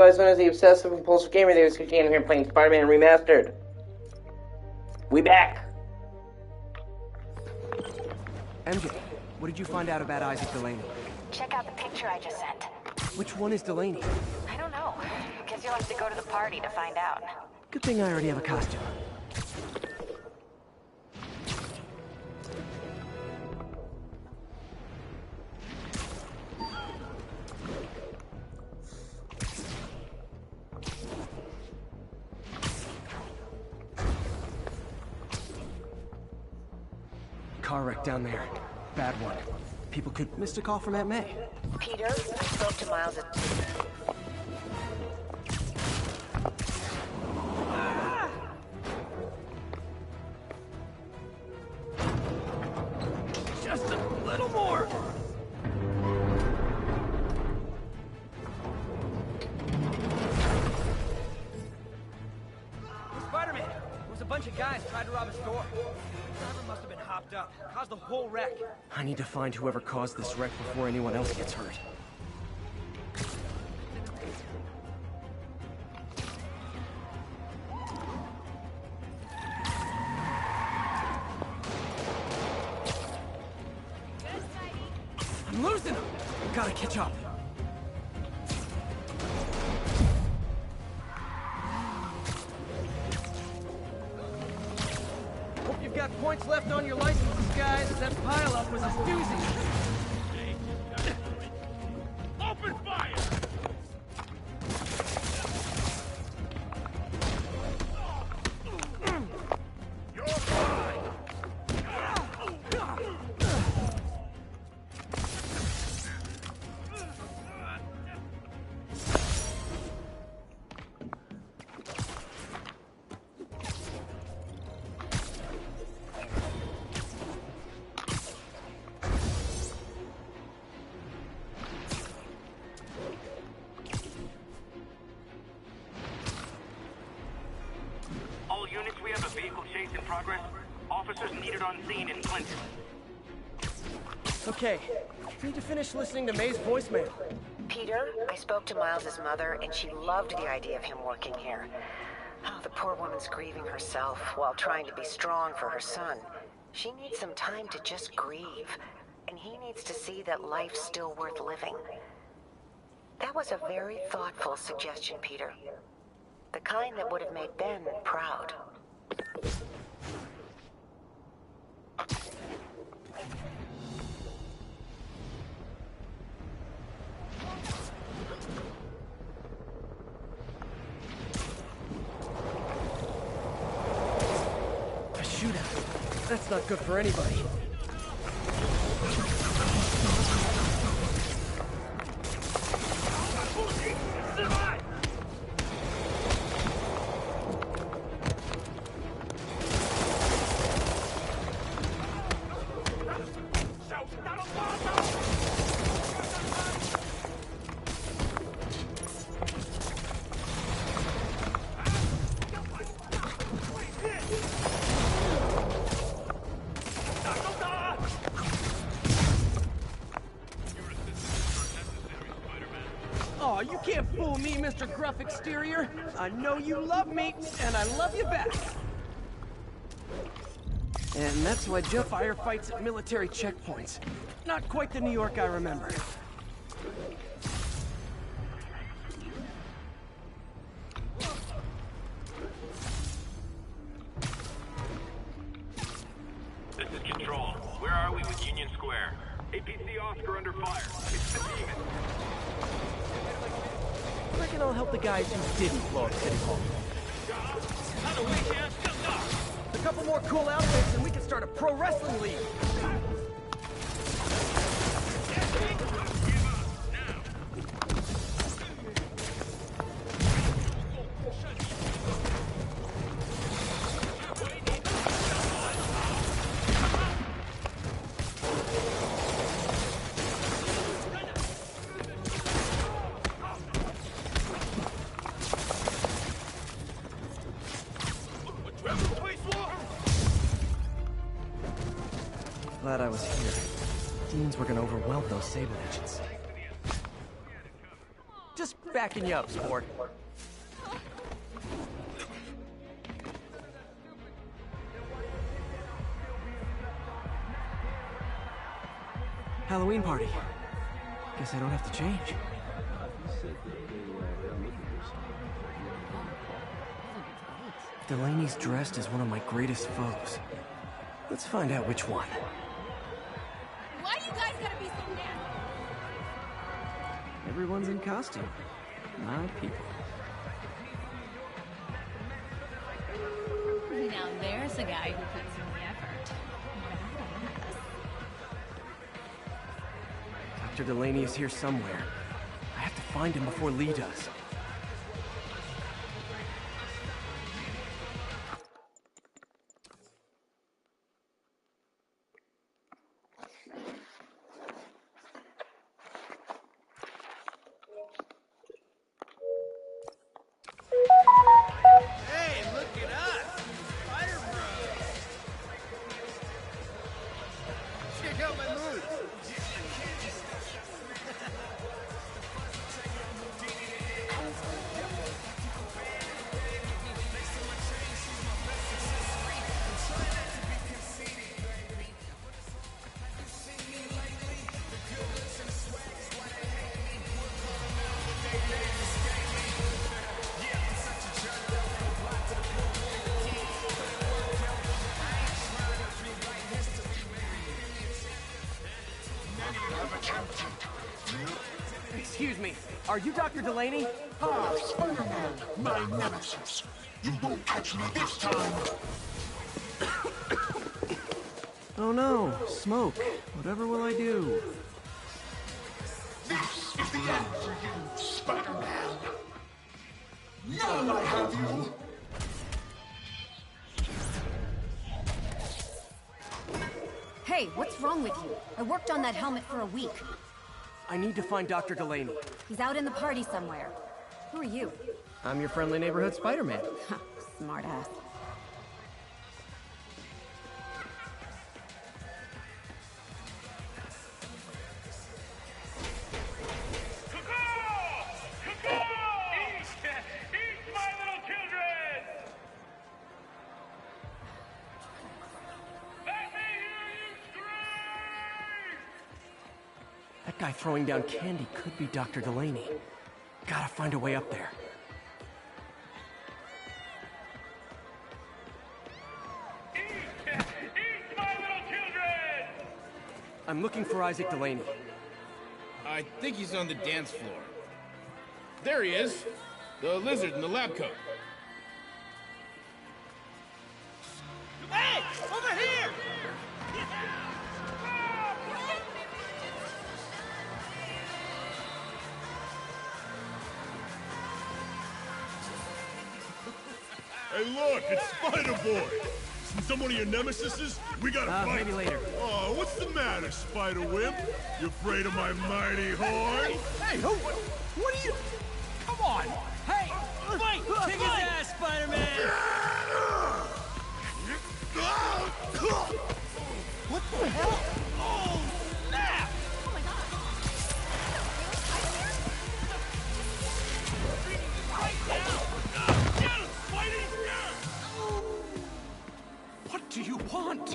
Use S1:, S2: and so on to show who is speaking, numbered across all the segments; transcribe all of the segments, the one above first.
S1: Otherwise known as the obsessive compulsive gamer. They was continuing here playing Spider-Man Remastered. We back.
S2: MJ, what did you find out about Isaac Delaney?
S3: Check out the picture I just sent.
S2: Which one is Delaney?
S3: I don't know. Guess you'll have to go to the party to find out.
S2: Good thing I already have a costume. Car wreck down there. Bad one. People could miss a call from Aunt May.
S3: Peter, I spoke to Miles at...
S2: Just a little more! Spider-Man! There was a bunch of guys tried to rob a store. The driver must have been hopped up. Caused the whole wreck. I need to find whoever caused this wreck before anyone else gets hurt. I'm losing him! Gotta catch up. Hope you've got points left on your licenses, guys. That pile-up was a doozy.
S4: Open fire! You're fine!
S5: All units, we have a vehicle chase in progress. Officers needed on scene in Clinton.
S2: Okay, need to finish listening to May's voicemail.
S3: Peter, I spoke to Miles's mother, and she loved the idea of him working here. Oh, the poor woman's grieving herself while trying to be strong for her son. She needs some time to just grieve, and he needs to see that life's still worth living. That was a very thoughtful suggestion, Peter. The kind that would have made Ben proud.
S2: A shootout. That's not good for anybody. Oh, you can't fool me, Mr. Gruff Exterior. I know you love me, and I love you back. And that's why Jeff firefights at military checkpoints. Not quite the New York I remember.
S5: This is Control. Where are we with Union Square? APC Oscar under fire. It's the demon.
S2: I reckon I'll help the guys who didn't blow up City Hall. A couple more cool outfits and we can start a pro wrestling league. Glad I was here. Demons were gonna overwhelm those Sable agents. Just Backing you up, sport. Halloween party. Guess I don't have to change. Delaney's dressed as one of my greatest foes. Let's find out which one.
S6: Why you guys gotta be so nasty?
S2: Everyone's in costume. My people.
S6: Now there's a guy who puts in the effort.
S2: Dr. Delaney is here somewhere. I have to find him before Lee does.
S4: Hey, look at us! Spider Bros! Check out my moves!
S2: Excuse me, are you Dr. Delaney?
S7: Ah, Spider-Man, my nemesis. You won't catch me this time.
S2: Oh no, smoke. Whatever will I do?
S7: This is the end for you, Spider-Man. Now I have you.
S6: Hey, what's wrong with you? I worked on that helmet for a week.
S2: I need to find Dr. Delaney.
S6: He's out in the party somewhere. Who are you?
S2: I'm your friendly neighborhood Spider-Man.
S6: Smartass.
S4: Eat, my little children! Let me hear you scream!
S2: That guy throwing down candy could be Dr. Delaney. Gotta find a way up there.
S4: Eat, my little children!
S2: I'm looking for Isaac Delaney.
S8: I think he's on the dance floor. There he is! The lizard in the lab coat.
S4: Hey! Over here!
S9: Hey, look, it's Spider-Boy. Since I'm one of your nemesises, we gotta fight.
S2: Maybe later.
S9: Oh, what's the matter, Spider-Wimp? You afraid of my mighty horn?
S2: Hey, what are you? Come on! Hey! Fight! Kick his ass, Spider-Man!
S4: What the hell? Oh, snap!
S6: Oh my god!
S4: Right now! Get him, Spidey!
S2: What do you want?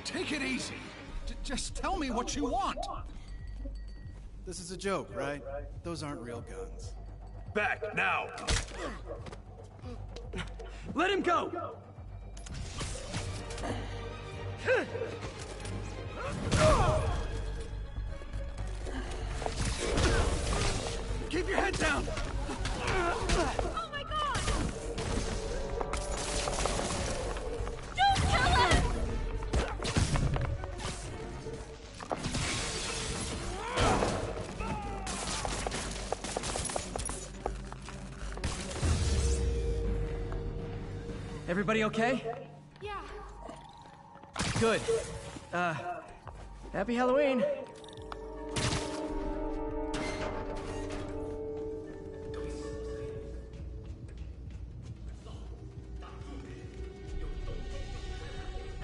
S10: Take it easy. Just tell me what you want.
S11: This is a joke, right? Those aren't real guns.
S9: Back, now!
S2: Let him go!
S10: Keep your head down!
S6: Oh my god! Don't kill him!
S2: Everybody okay?
S6: Yeah.
S2: Good. Happy Halloween.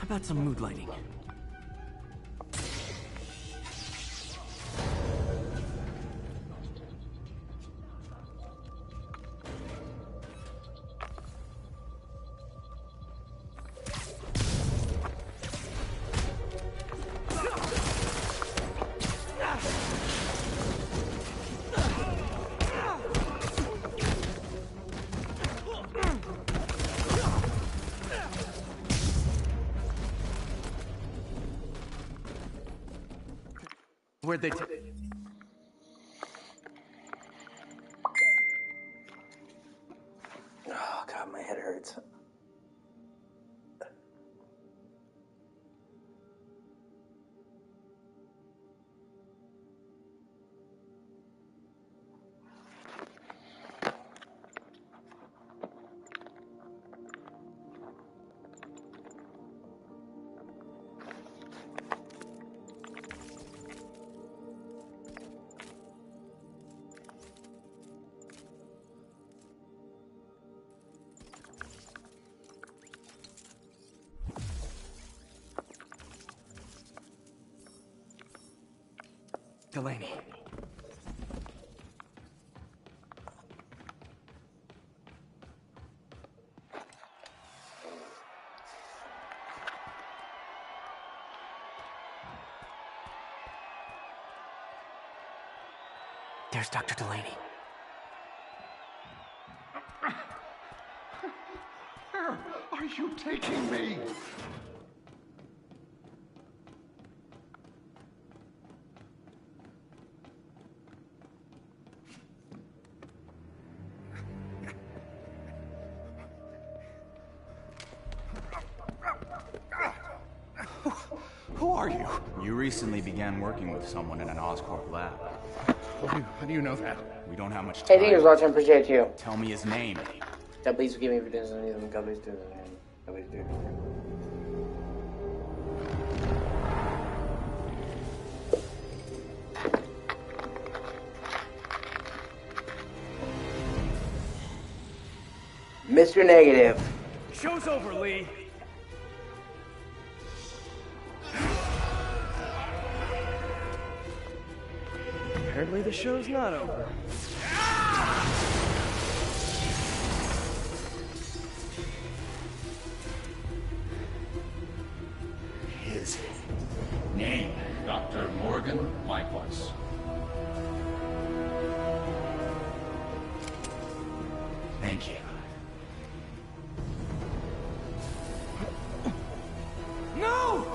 S2: about some mood lighting? Where'd they take?
S1: Oh god, my head hurts.
S2: Delaney. There's Dr. Delaney.
S7: Where are you taking me?
S10: Who are you?
S12: You recently began working with someone in an Oscorp lab.
S10: How do you know that?
S12: We don't have much
S1: Hey,
S12: time.
S1: thank you for watching. Appreciate you.
S12: Tell me his name.
S1: God, please forgive me for doing something. God, please do it. God, please do it. Mr. Negative.
S2: Show's over, Lee. Apparently the show's not over.
S7: His name, Dr. Morgan likewise. Thank you.
S2: No!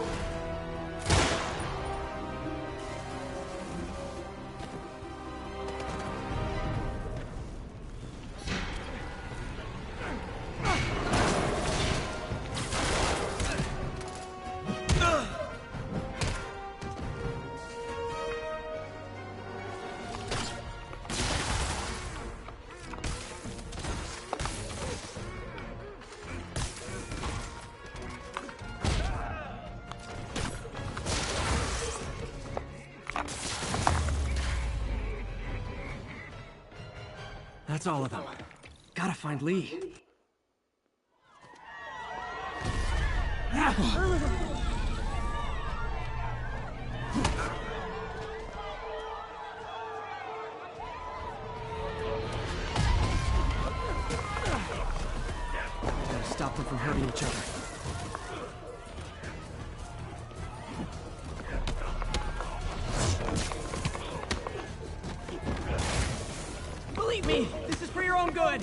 S2: That's all of them. Gotta find Lee. Gotta stop them from hurting each other. Believe me, this is for your own good.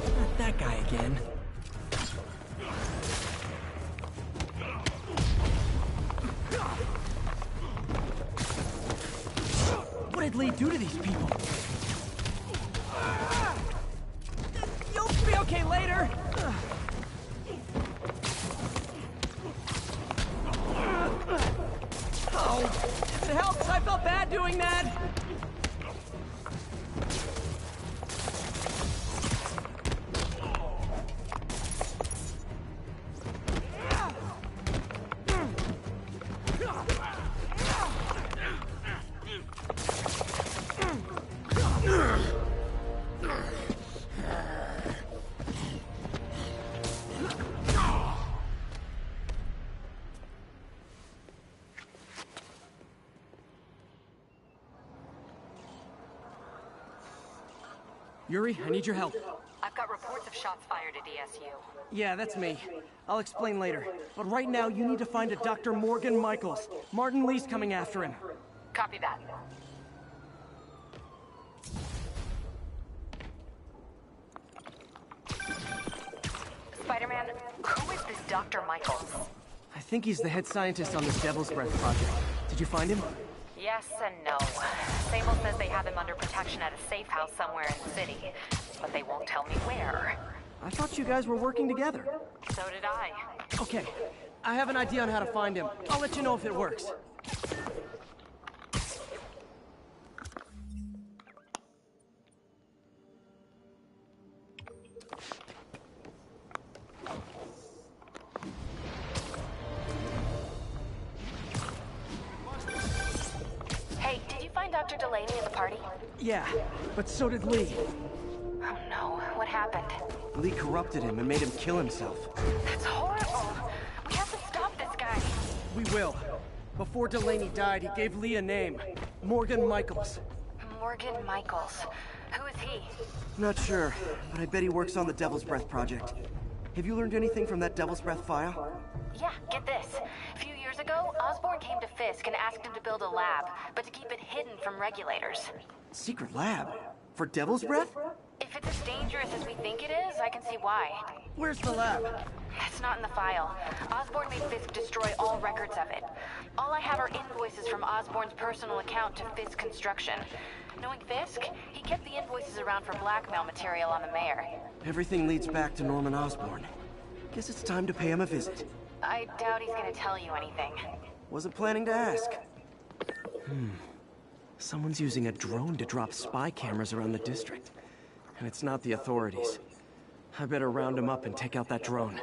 S2: Not that guy again. What did Lee do to these people? You'll be okay later. Oh, if it helps, I felt bad doing that. Yuri, I need your help.
S3: I've got reports of shots fired at ESU.
S2: Yeah, that's me. I'll explain later. But right now, you need to find a Dr. Morgan Michaels. Martin Lee's coming after him.
S3: Copy that. Spider-Man, who is this Dr. Michaels?
S2: I think he's the head scientist on this Devil's Breath project. Did you find him?
S3: Yes and no. Sable says they have him under protection at a safe house somewhere in the city, but they won't tell me where.
S2: I thought you guys were working together.
S3: So did I.
S2: Okay, I have an idea on how to find him. I'll let you know if it works.
S3: Hey, did you find Dr. Delaney at the party?
S2: Yeah, but so did Lee.
S3: Oh no, what happened?
S2: Lee corrupted him and made him kill himself.
S3: That's horrible. We have to stop this guy.
S2: We will. Before Delaney died, he gave Lee a name. Morgan Michaels.
S3: Morgan Michaels. Who is he?
S2: Not sure, but I bet he works on the Devil's Breath project. Have you learned anything from that Devil's Breath file?
S3: Yeah, get this. A few years ago, Osborn came to Fisk and asked him to build a lab, but to keep it hidden from regulators.
S2: Secret lab? For Devil's Breath?
S3: If it's as dangerous as we think it is, I can see why.
S2: Where's the lab?
S3: That's not in the file. Osborn made Fisk destroy all records of it. All I have are invoices from Osborn's personal account to Fisk Construction. Knowing Fisk, he kept the invoices around for blackmail material on the mayor.
S2: Everything leads back to Norman Osborn. Guess it's time to pay him a visit.
S3: I doubt he's gonna tell you anything.
S2: Wasn't planning to ask. Someone's using a drone to drop spy cameras around the district. And it's not the authorities. I better round him up and take out that drone.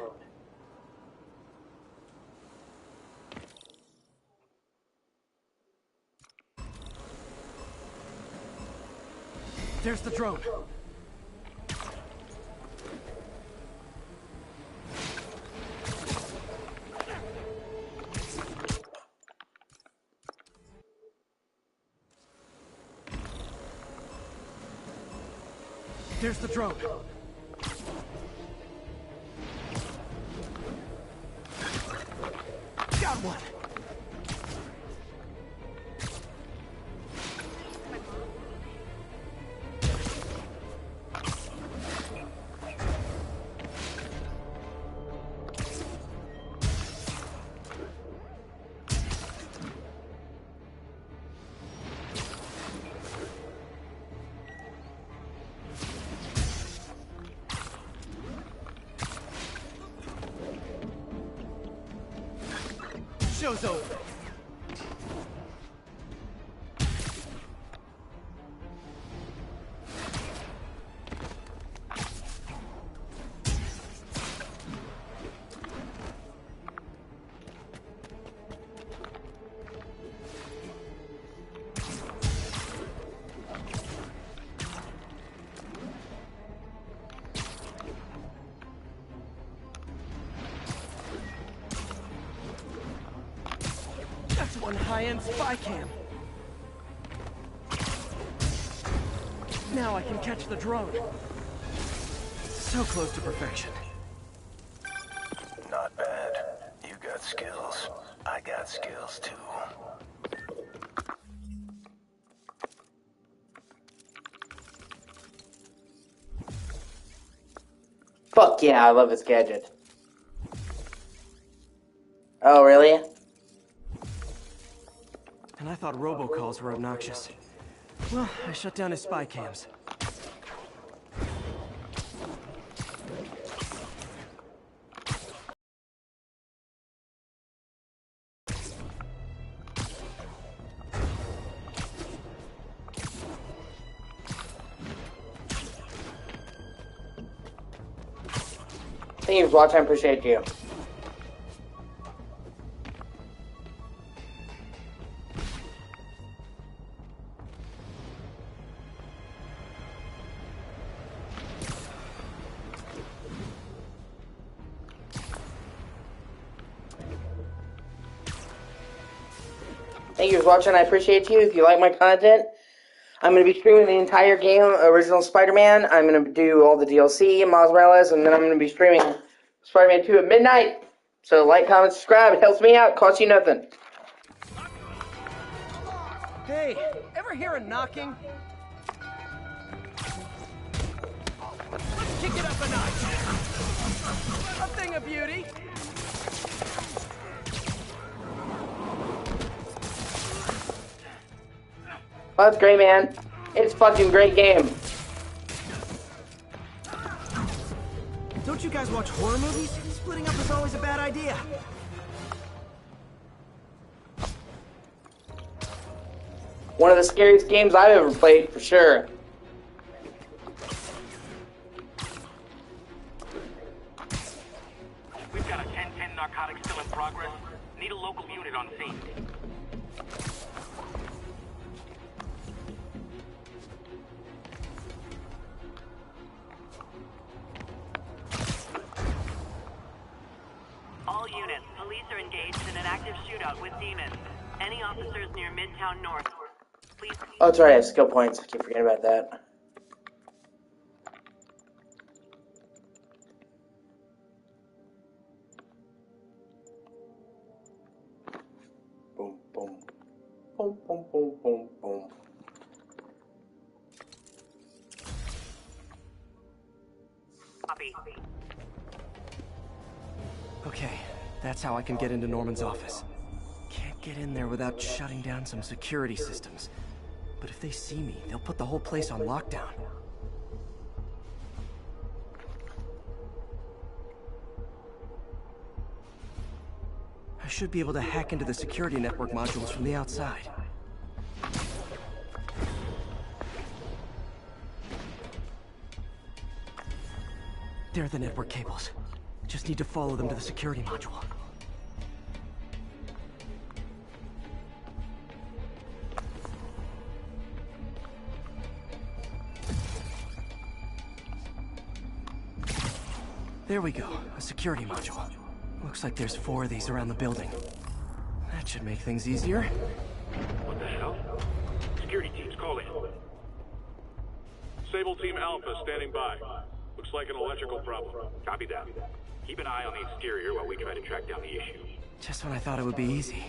S2: There's the drone. There's the drone. Got one. Show's over. That's one high-end spy cam. Now I can catch the drone. So close to perfection.
S13: Not bad. You got skills. I got skills too.
S1: Fuck yeah, I love this gadget. Oh, really?
S2: And I thought robocalls were obnoxious. Well, I shut down his spy cams.
S1: Thank you for watching, I appreciate you. Thank you for watching, I appreciate you. If you like my content, I'm going to be streaming the entire game, original Spider-Man. I'm going to do all the DLC, Miles Morales, and then I'm going to be streaming Spider-Man 2 at midnight. So like, comment, subscribe. It helps me out. Costs you nothing.
S2: Hey, ever hear a knocking? Let's kick it up a notch. A thing of beauty.
S1: Well, that's great, man. It's a fucking great game.
S2: Don't you guys watch horror movies? Splitting up is always a bad idea.
S1: One of the scariest games I've ever played, for sure.
S5: We've got a 10-10 narcotic still in progress. Need a local unit on scene.
S14: All units, police are engaged in an active shootout with demons. Any officers near Midtown North, please...
S1: Oh, that's right, I have skill points. I keep forgetting about that. Boom, boom. Boom, boom, boom, boom, boom.
S14: Copy.
S2: Okay, that's how I can get into Norman's office. Can't get in there without shutting down some security systems. But if they see me, they'll put the whole place on lockdown. I should be able to hack into the security network modules from the outside. There are the network cables. Just need to follow them to the security module. There we go, a security module. Looks like there's 4 of these around the building. That should make things easier.
S5: What the hell? Security teams, call in.
S9: Sable Team Alpha standing by. Looks like an electrical problem.
S5: Copy that. Keep an eye on the exterior while we try to track down the issue.
S2: Just when I thought it would be easy.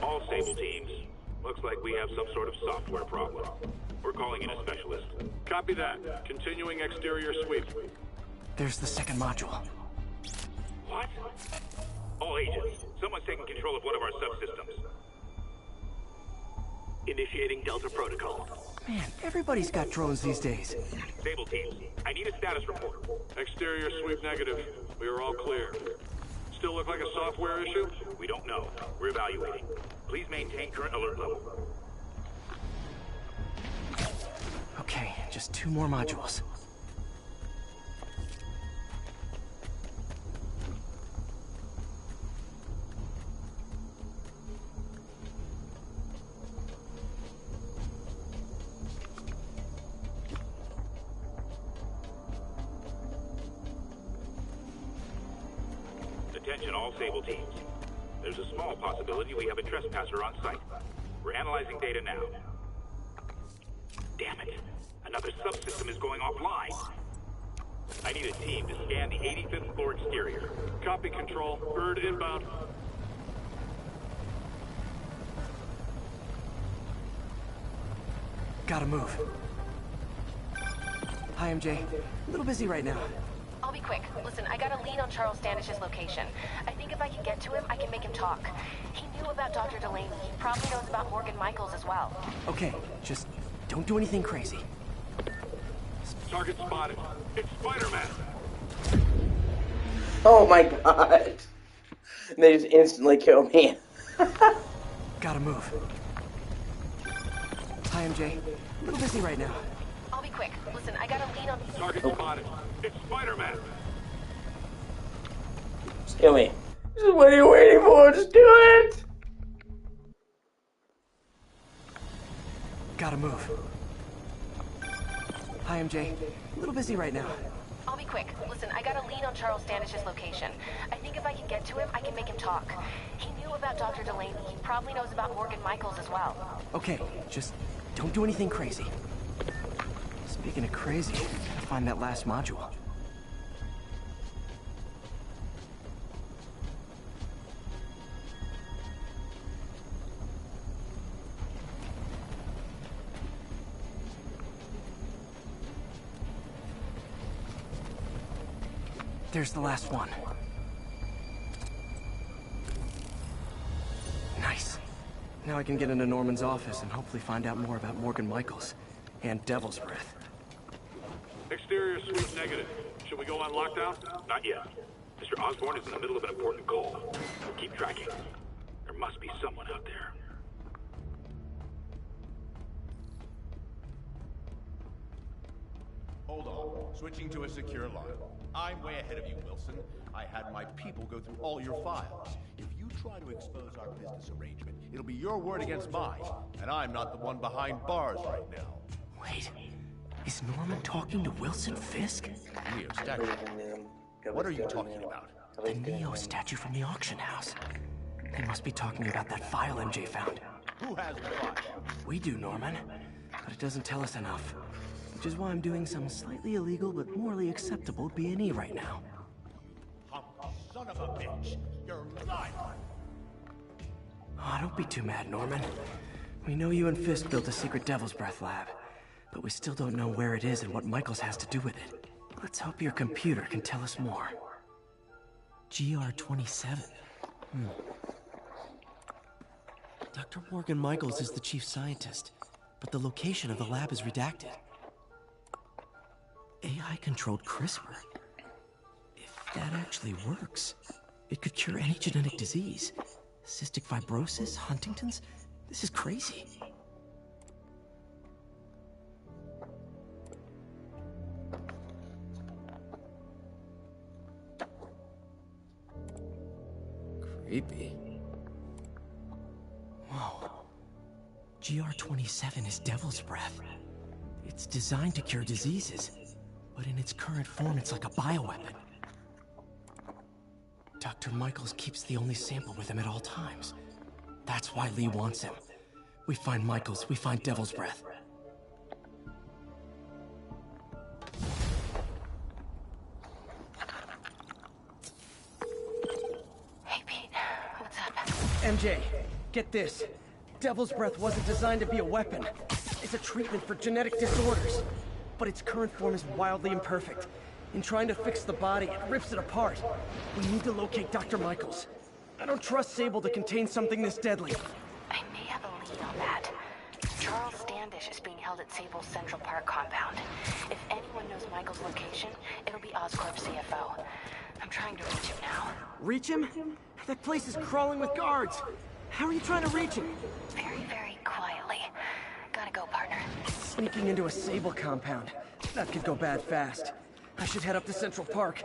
S5: All Sable teams. Looks like we have some sort of software problem. We're calling in a specialist.
S9: Copy that. Continuing exterior sweep.
S2: There's the second module.
S5: What? All agents, someone's taking control of one of our subsystems. Initiating Delta Protocol.
S2: Man, everybody's got drones these days.
S5: Sable teams, I need a status report.
S9: Exterior sweep negative. We are all clear. Still look like a software issue?
S5: We don't know. We're evaluating. Please maintain current alert level.
S2: Okay, just 2 more modules.
S5: Attention all Sable teams. There's a small possibility we have a trespasser on site. We're analyzing data now. Damn it. Another subsystem is going offline. I need a team to scan the 85th floor exterior.
S9: Copy control. Bird inbound.
S2: Gotta move. Hi, MJ. A little busy right now.
S15: I'll be quick. Listen, I got a lead on Charles Standish's location. I think if I can get to him, I can make him talk. He knew about Dr. Delaney. He probably knows about Morgan Michaels as well.
S2: Okay, just don't do anything crazy.
S9: Target spotted. It's Spider-Man.
S1: Oh my god. They just instantly kill me.
S2: Gotta move. Hi, MJ. A little busy right now.
S15: I'll be quick. Listen, I got a lead on...
S9: Target spotted. It's Spider-Man.
S1: Just kill me. Just what are you waiting for? Just do it!
S2: Gotta move. Hi, MJ. A little busy right now.
S15: I'll be quick. Listen, I got a lead on Charles Standish's location. I think if I can get to him, I can make him talk. He knew about Dr. Delaney. He probably knows about Morgan Michaels as well.
S2: Okay, just don't do anything crazy. Speaking of crazy, gotta find that last module. There's the last one. Nice. Now I can get into Norman's office and hopefully find out more about Morgan Michaels and Devil's Breath.
S5: Exterior suite negative. Should we go on lockdown? Not yet. Mr. Osborn is in the middle of an important call. We'll keep tracking. There must be someone out there.
S16: Hold on. Switching to a secure line. I'm way ahead of you, Wilson. I had my people go through all your files. If you try to expose our business arrangement, it'll be your word against mine. And I'm not the one behind bars right now.
S2: Wait. Is Norman talking to Wilson Fisk?
S16: Neo statue. What are you talking about?
S2: The Neo statue from the auction house. They must be talking about that file MJ found.
S16: Who has the file?
S2: We do, Norman. But it doesn't tell us enough. Which is why I'm doing some slightly illegal but morally acceptable B&E right now.
S16: Son of a bitch! You're lying!
S2: Oh, don't be too mad, Norman. We know you and Fisk built a secret Devil's Breath lab, but we still don't know where it is and what Michaels has to do with it. Let's hope your computer can tell us more. GR-27. Dr. Morgan Michaels is the chief scientist, but the location of the lab is redacted. AI-controlled CRISPR. If that actually works, it could cure any genetic disease. Cystic fibrosis, Huntington's. This is crazy. Creepy. Whoa. GR-27 is Devil's Breath. It's designed to cure diseases. But in its current form, it's like a bioweapon. Dr. Michaels keeps the only sample with him at all times. That's why Lee wants him. We find Michaels, we find Devil's Breath.
S15: Hey, Pete. What's up?
S2: MJ, get this. Devil's Breath wasn't designed to be a weapon. It's a treatment for genetic disorders. But its current form is wildly imperfect. In trying to fix the body, it rips it apart. We need to locate Dr. Michaels. I don't trust Sable to contain something this deadly.
S15: I may have a lead on that. Charles Standish is being held at Sable's Central Park compound. If anyone knows Michael's location, it'll be Oscorp's CFO. I'm trying to reach him now.
S2: Reach him? That place is crawling with guards. How are you trying to reach him?
S15: Very, very quietly. Gotta go, partner.
S2: Sneaking into a Sable compound. That could go bad fast. I should head up to Central Park.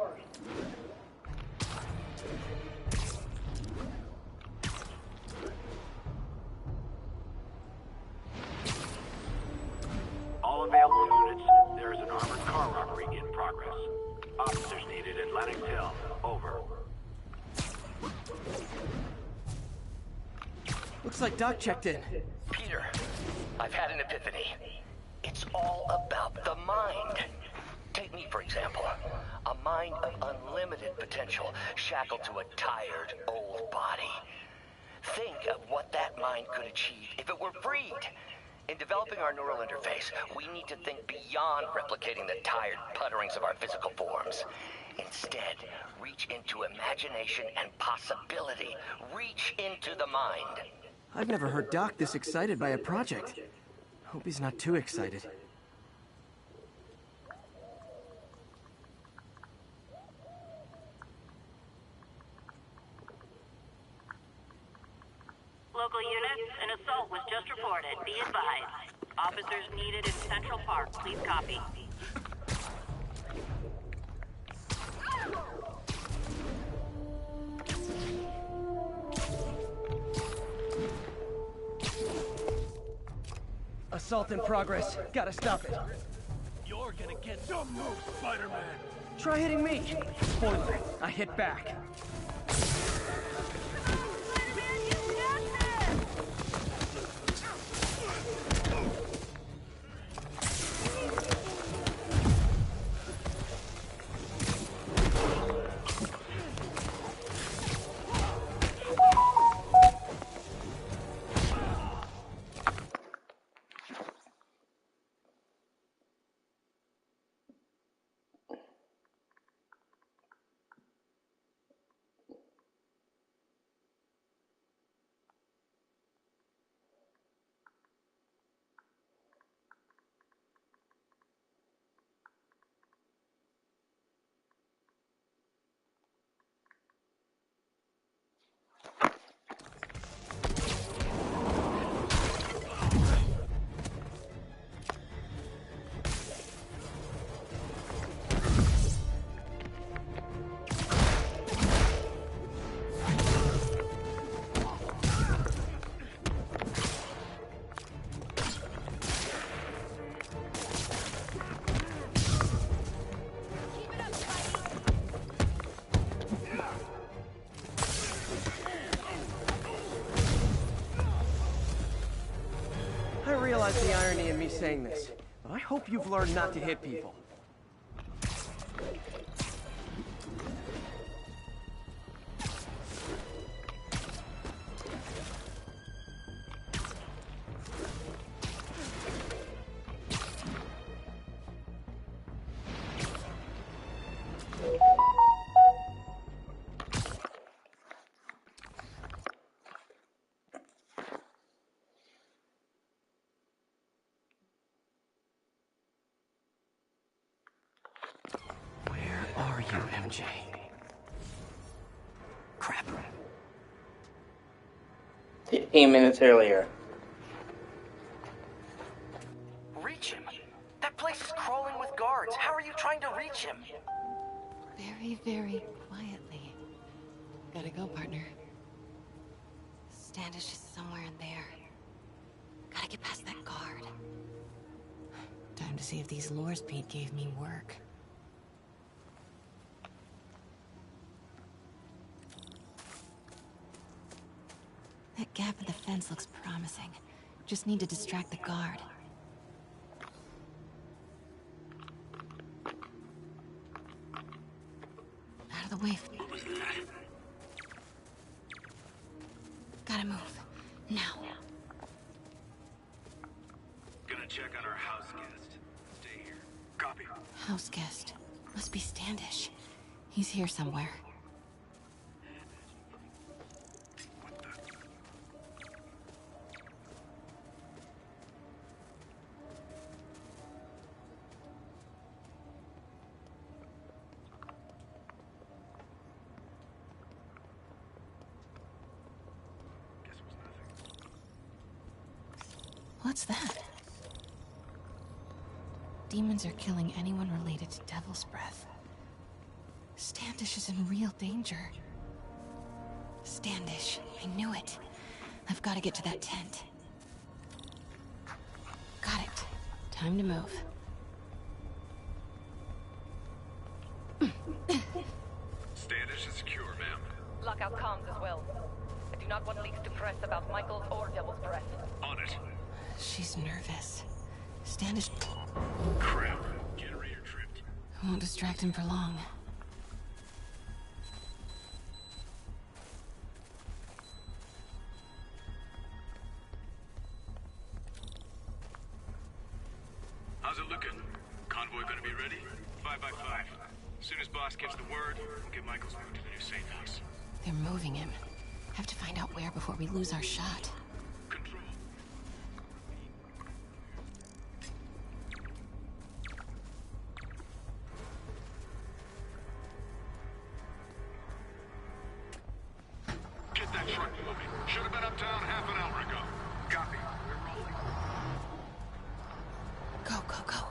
S5: All available units, there is an armored car robbery in progress. Officers needed at Atlantic Hill. Over.
S2: Looks like Doc checked in.
S13: Peter, I've had an epiphany. It's all about the mind. Take me, for example. A mind of unlimited potential, shackled to a tired, old body. Think of what that mind could achieve if it were freed. In developing our neural interface, we need to think beyond replicating the tired putterings of our physical forms. Instead, reach into imagination and possibility. Reach into the mind.
S2: I've never heard Doc this excited by a project. Hope he's not too excited.
S14: Local units, an assault was just reported. Be advised. Officers needed in Central Park. Please copy.
S2: Assault in progress. Gotta stop it.
S4: You're gonna get some move, Spider-Man.
S2: Try hitting me. Spoiler, I hit back. I realize the irony in me saying this, but I hope you've learned not to hit people. Where are you, MJ? Crap.
S1: 15 minutes earlier.
S13: Reach him? That place is crawling with guards. How are you trying to reach him?
S15: Very, very quietly. Gotta go, partner. Standish is somewhere in there. Gotta get past that guard. Time to see if these lures Pete gave me work. That gap in the fence looks promising. Just need to distract the guard. Out of the way. Gotta move. Now.
S5: Gonna check on our house guest. Stay here. Copy.
S15: House guest. Must be Standish. He's here somewhere. What's that? Demons are killing anyone related to Devil's Breath. Standish is in real danger. Standish, I knew it. I've got to get to that tent. Got it. Time to move.
S5: Standish is secure, ma'am.
S17: Lockout comms as well. I do not want leaks to press about Michaels or Devil's Breath.
S5: On it.
S15: She's nervous. Standish...
S5: Crap. Generator tripped.
S15: Won't distract him for long.
S5: How's it looking? Convoy gonna be ready? 5 by 5. As soon as boss gets the word, we'll get Michaels moved to the new safe house.
S15: They're moving him. Have to find out where before we lose our shot.
S5: Control. Get that truck moving. Should have been uptown half an hour ago. Copy. We're rolling.
S15: Go, go, go.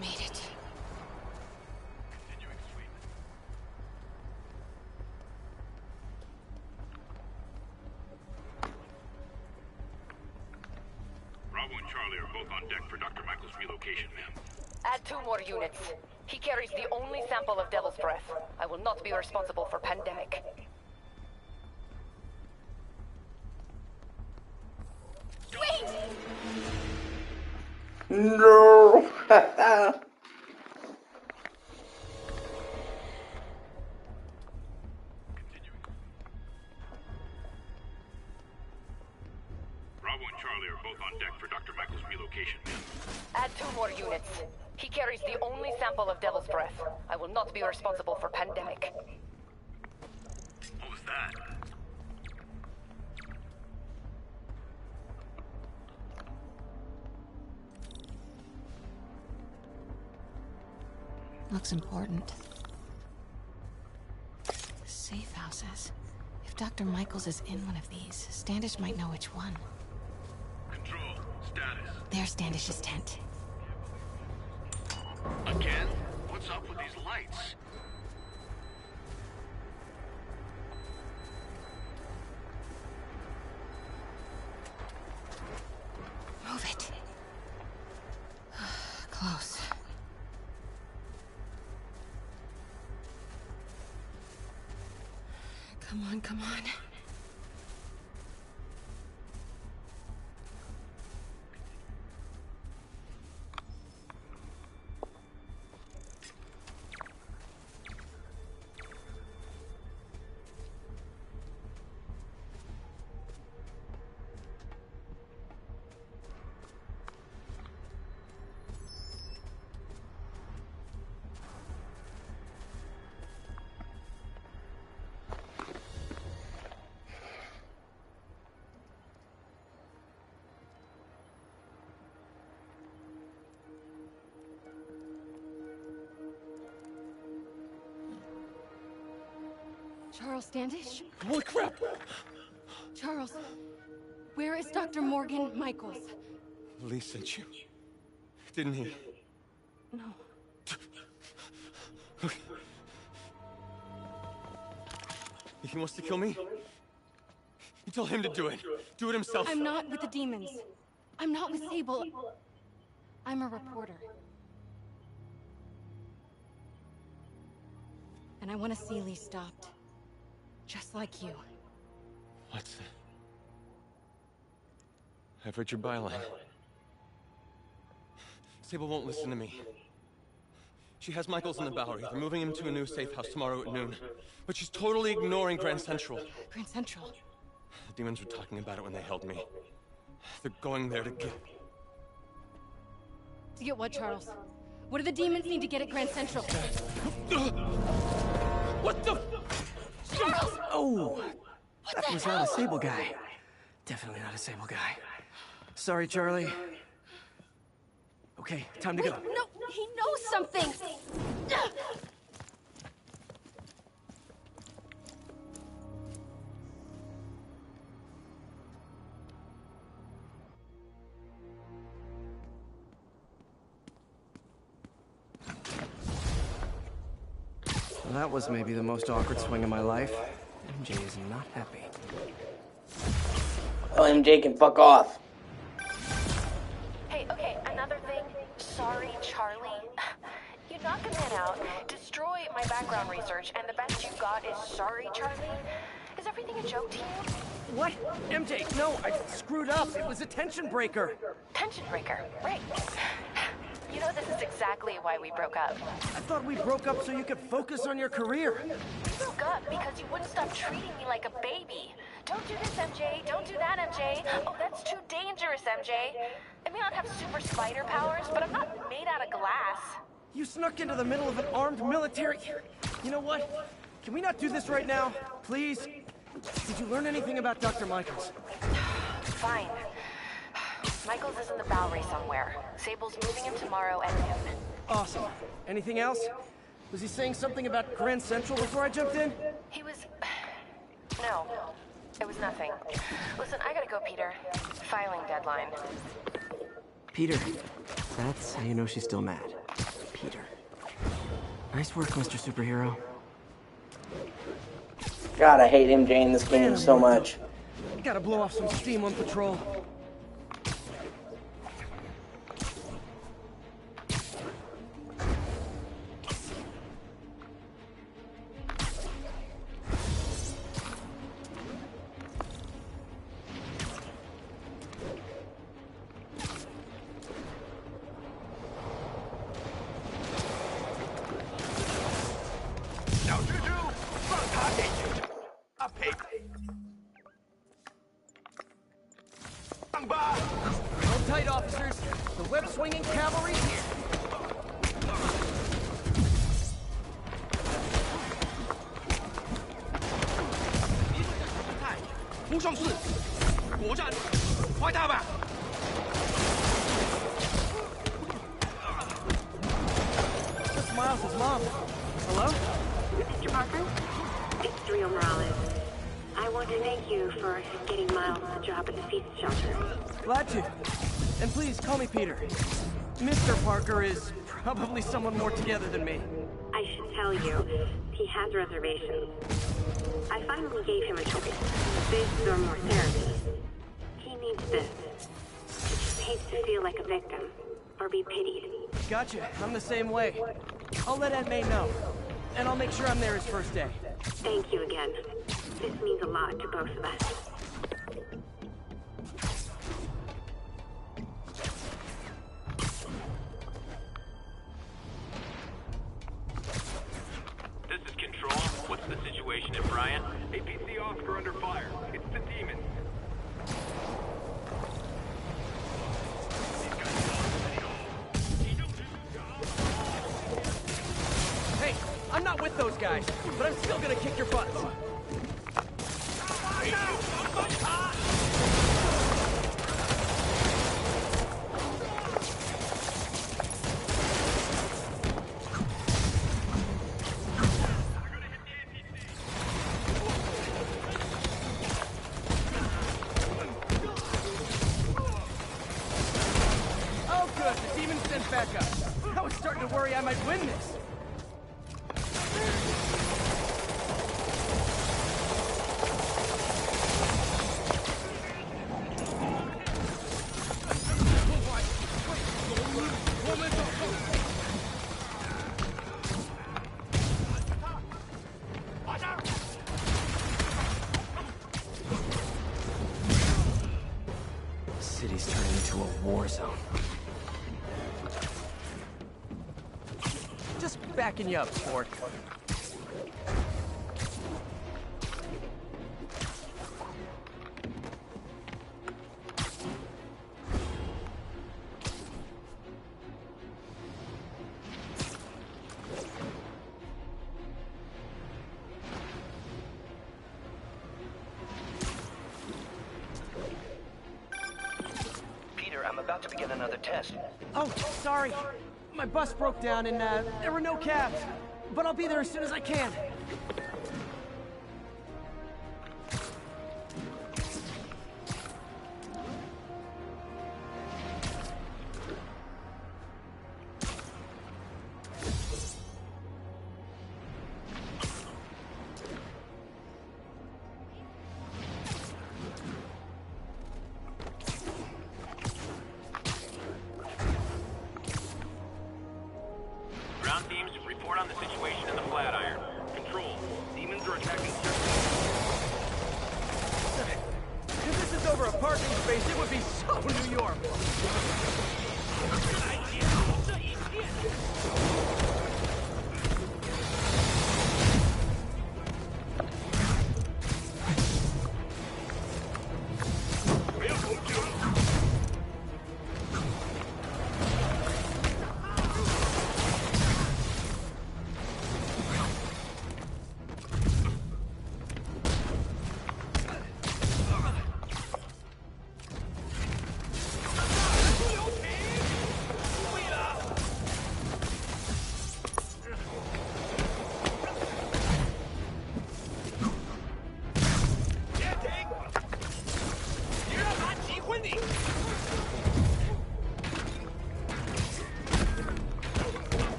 S15: Made it.
S5: Continuing sweep. Bravo and Charlie are both on deck for Dr. Michael's relocation, ma'am.
S17: Add 2 more units. He carries the only sample of Devil's Breath. I will not be responsible for pandemic.
S6: Wait!
S1: No!
S5: Bravo and Charlie are both on deck for Dr. Michael's relocation, ma'am.
S17: Add 2 more units. He carries the only sample of Devil's Breath. I will not be responsible for pandemic.
S5: What was that?
S15: Looks important. Safe houses. If Dr. Michaels is in one of these, Standish might know which one.
S5: Control, status.
S15: There's Standish's tent.
S5: Again? What's up with these lights?
S15: Move it. Close. Come on, come on. Charles Standish?
S2: Holy crap!
S15: Charles, where is Dr. Morgan Michaels?
S2: Lee sent you. Didn't he?
S15: No.
S2: If he wants to kill me, you tell him to do it. Do it himself.
S15: I'm not with the demons. I'm not with Sable. I'm a reporter. And I want to see Lee stopped. Just like you.
S2: What's that? I've read your byline. Sable won't listen to me. She has Michaels in the Bowery. They're moving him to a new safe house tomorrow at noon. But she's totally ignoring Grand Central.
S15: Grand Central?
S2: The demons were talking about it when they held me. They're going there to get...
S15: To get what, Charles? What do the demons need to get at Grand Central?
S2: What the...
S15: Charles!
S2: Oh! That was not a Sable guy. Definitely not a Sable guy. Sorry, Charlie. Okay, time to go.
S15: No, he knows something!
S2: Well, that was maybe the most awkward swing of my life. MJ is not happy.
S1: Oh, MJ can fuck off.
S15: Hey, okay, another thing. Sorry, Charlie. You knock a man out, destroy my background research, and the best you got is sorry, Charlie? Is everything a joke to you?
S2: What? MJ, no, I screwed up. It was a tension breaker.
S15: Tension breaker, right. You know, this is exactly why we broke up.
S2: I thought we broke up so you could focus on your career.
S15: We broke up because you wouldn't stop treating me like a baby. Don't do this, MJ. Don't do that, MJ. Oh, that's too dangerous, MJ. I may not have super spider powers, but I'm not made out of glass.
S2: You snuck into the middle of an armed military... You know what? Can we not do this right now? Please? Did you learn anything about Dr. Michaels?
S15: Fine. Michaels is in the Bowery somewhere. Sable's moving him tomorrow at noon.
S2: Awesome. Anything else? Was he saying something about Grand Central before I jumped in?
S15: He was... No. It was nothing. Listen, I gotta go, Peter. Filing deadline.
S2: Peter. That's how you know she's still mad. Peter. Nice work, Mr. Superhero.
S1: God, I hate MJ in this game so much.
S2: Gotta blow off some steam on patrol. right, officers. The web-swinging cavalry's here.
S4: 攻上四，果战，快打吧！
S2: That's Miles' mom. Hello?
S18: Mr. Parker? It's Rio Morales. I want to thank you for getting Miles the job at the feast shelter.
S2: Glad to. And please, call me Peter. Mr. Parker is probably someone more together than me.
S18: I should tell you, he has reservations. I finally gave him a choice. This or more therapy. He needs this. He just hates to feel like a victim. Or be pitied.
S2: Gotcha. I'm the same way. I'll let Aunt May know. And I'll make sure I'm there his first day.
S18: Thank you again. This means a lot to both of us.
S5: This is Control. What's the situation at Bryant? APC Oscar under fire. It's the demons.
S2: Hey, I'm not with those guys, but I'm still gonna kick your butts. Oh good, the demons sent back up. I was starting to worry I might win this. The city's turning into a war zone. Just backing you up, sport.
S13: Peter, I'm about to begin another test.
S2: Oh, sorry. My bus broke down and there were no cabs. But I'll be there as soon as I can.
S5: Ground teams, report on the situation in the Flatiron. Control. Demons are attacking
S2: If this is over a parking space, it would be so New York.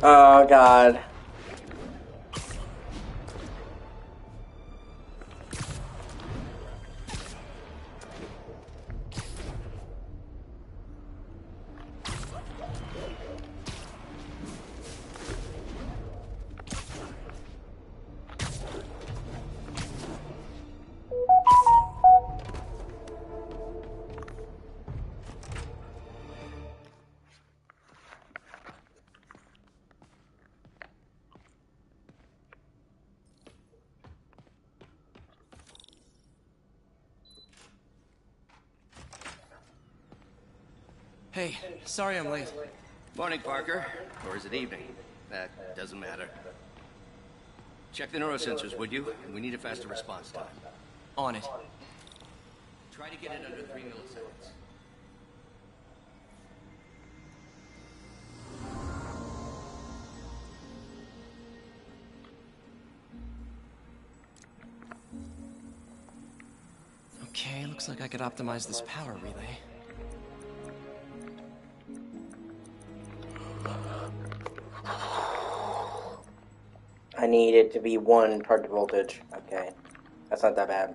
S1: Oh, God.
S2: Hey, sorry I'm late.
S13: Morning, Parker. Or is it evening? That doesn't matter. Check the neurosensors, would you? We need a faster response time.
S2: On it.
S13: Try to get it under 3 milliseconds.
S2: Okay, looks like I could optimize this power relay.
S1: I need it to be 1 target voltage. Okay. That's not that bad.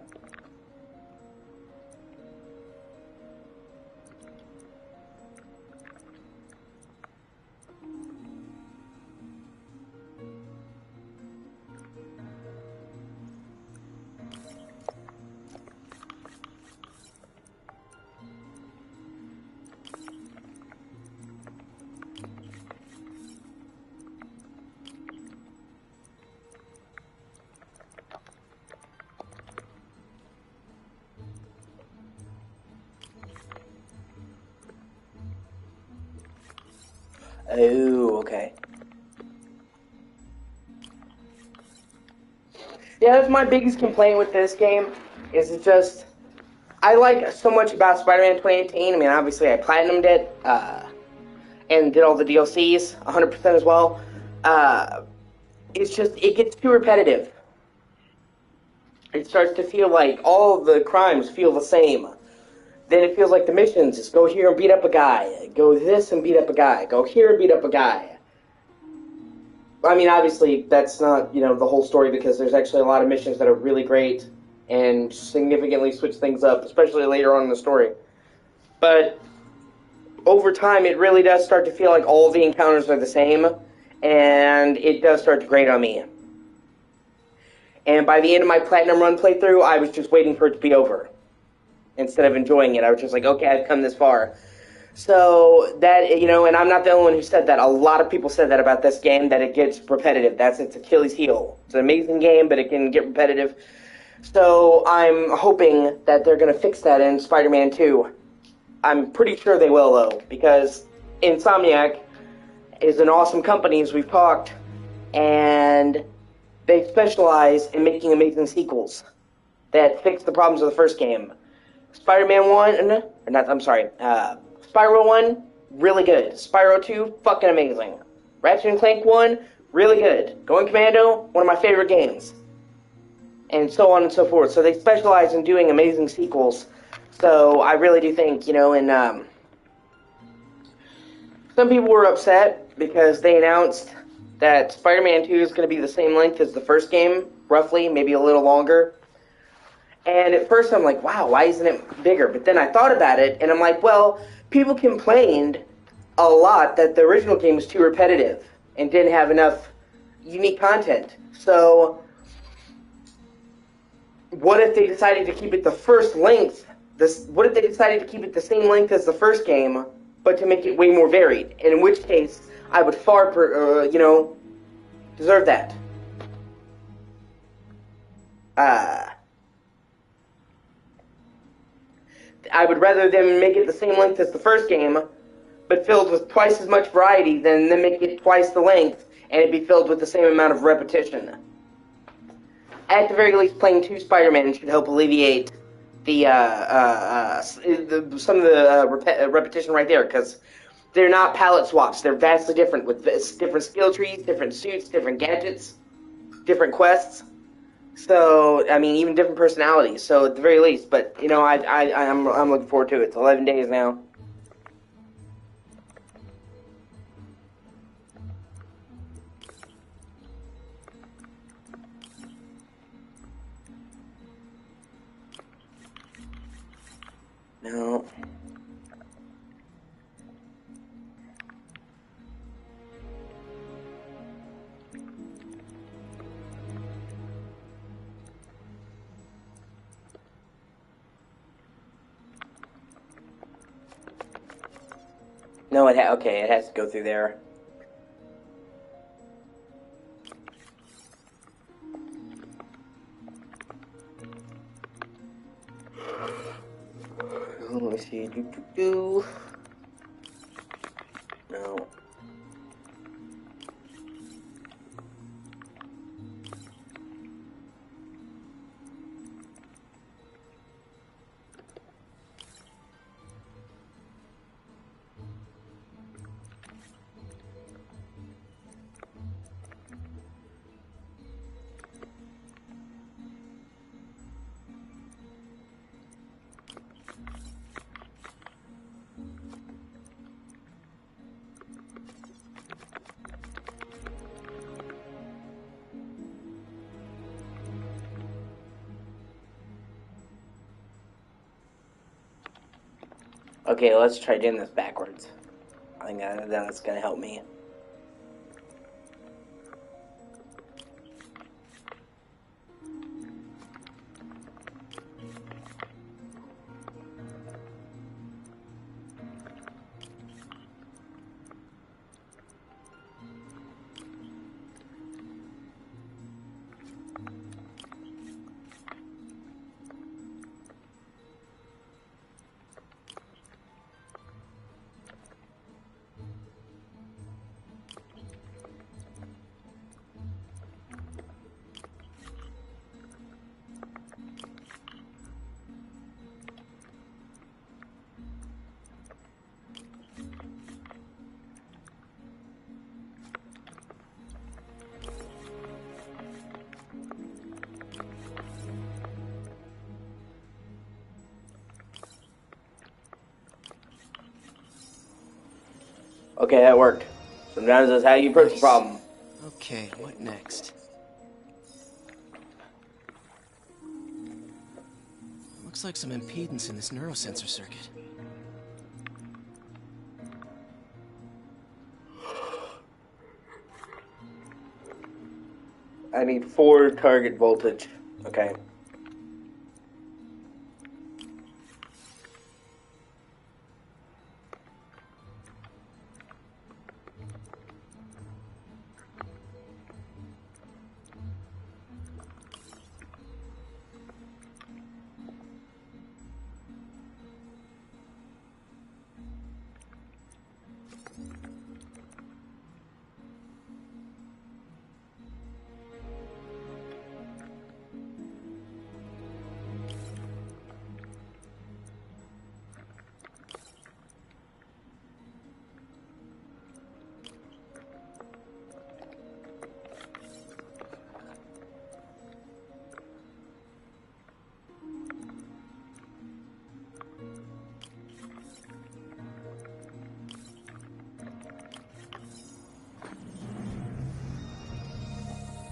S1: Oh, okay. Yeah, that's my biggest complaint with this game, is it just, I like so much about Spider-Man 2018. I mean, obviously I platinumed it, and did all the DLCs, 100% as well. It's just, it gets too repetitive. It starts to feel like all of the crimes feel the same. Then it feels like the missions is go here and beat up a guy, go this and beat up a guy, go here and beat up a guy. I mean, obviously, that's not, the whole story, because there's actually a lot of missions that are really great and significantly switch things up, especially later on in the story. But over time, it really does start to feel like all of the encounters are the same, and it does start to grate on me. And by the end of my Platinum Run playthrough, I was just waiting for it to be over. Instead of enjoying it, I was just like, okay, I've come this far. So that, and I'm not the only one who said that. A lot of people said that about this game, that it gets repetitive. That's its Achilles heel. It's an amazing game, but it can get repetitive. So I'm hoping that they're going to fix that in Spider-Man 2. I'm pretty sure they will, though, because Insomniac is an awesome company, as we've talked, and they specialize in making amazing sequels that fix the problems of the first game. Spider-Man 1, Spyro 1, really good. Spyro 2, fucking amazing. Ratchet & Clank 1, really good. Going Commando, one of my favorite games. And so on and so forth. So they specialize in doing amazing sequels. So I really do think, some people were upset because they announced that Spider-Man 2 is going to be the same length as the first game, roughly, maybe a little longer. And at first I'm like, wow, why isn't it bigger? But then I thought about it, and I'm like, well, people complained a lot that the original game was too repetitive and didn't have enough unique content. So what if they decided to keep it the first length? What if they decided to keep it the same length as the first game, but to make it way more varied? And in which case, I would far, deserve that. I would rather them make it the same length as the first game, but filled with twice as much variety than them make it twice the length and it be filled with the same amount of repetition. At the very least, playing 2 Spider-Man should help alleviate some of the repetition right there, because they're not palette swaps. They're vastly different, with different skill trees, different suits, different gadgets, different quests. So, I mean, even different personalities. So, at the very least, but I'm looking forward to it. It's 11 days now. No. No, okay, it has to go through there. Let me see. No. Okay, let's try doing this backwards. I think that's going to help me. Okay, that worked. Sometimes that's how you approach the problem.
S2: Okay, what next? Looks like some impedance in this neurosensor circuit.
S1: I need 4 target voltage. Okay.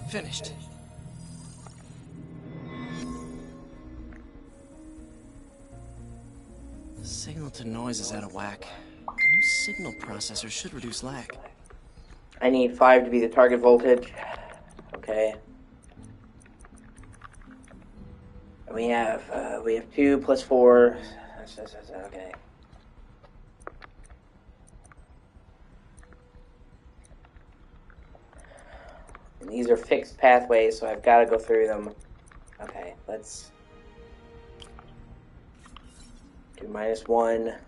S2: Finished. The signal to noise is out of whack. A new signal processor should reduce lag.
S1: I need 5 to be the target voltage. Okay. We have 2 plus 4. Okay. And these are fixed pathways, so I've got to go through them. Okay, let's do -1.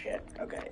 S1: shit. Okay.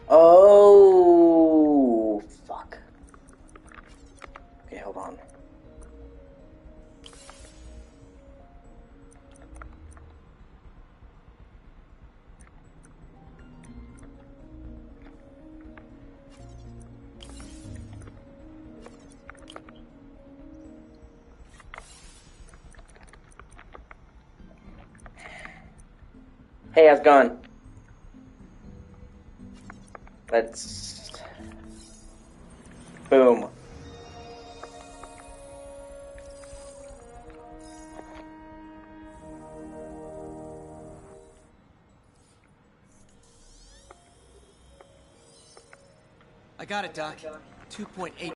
S1: Oh, fuck. Okay, hold on. Hey, how's it going? Let's... Boom.
S2: I got it, Doc. 2.8.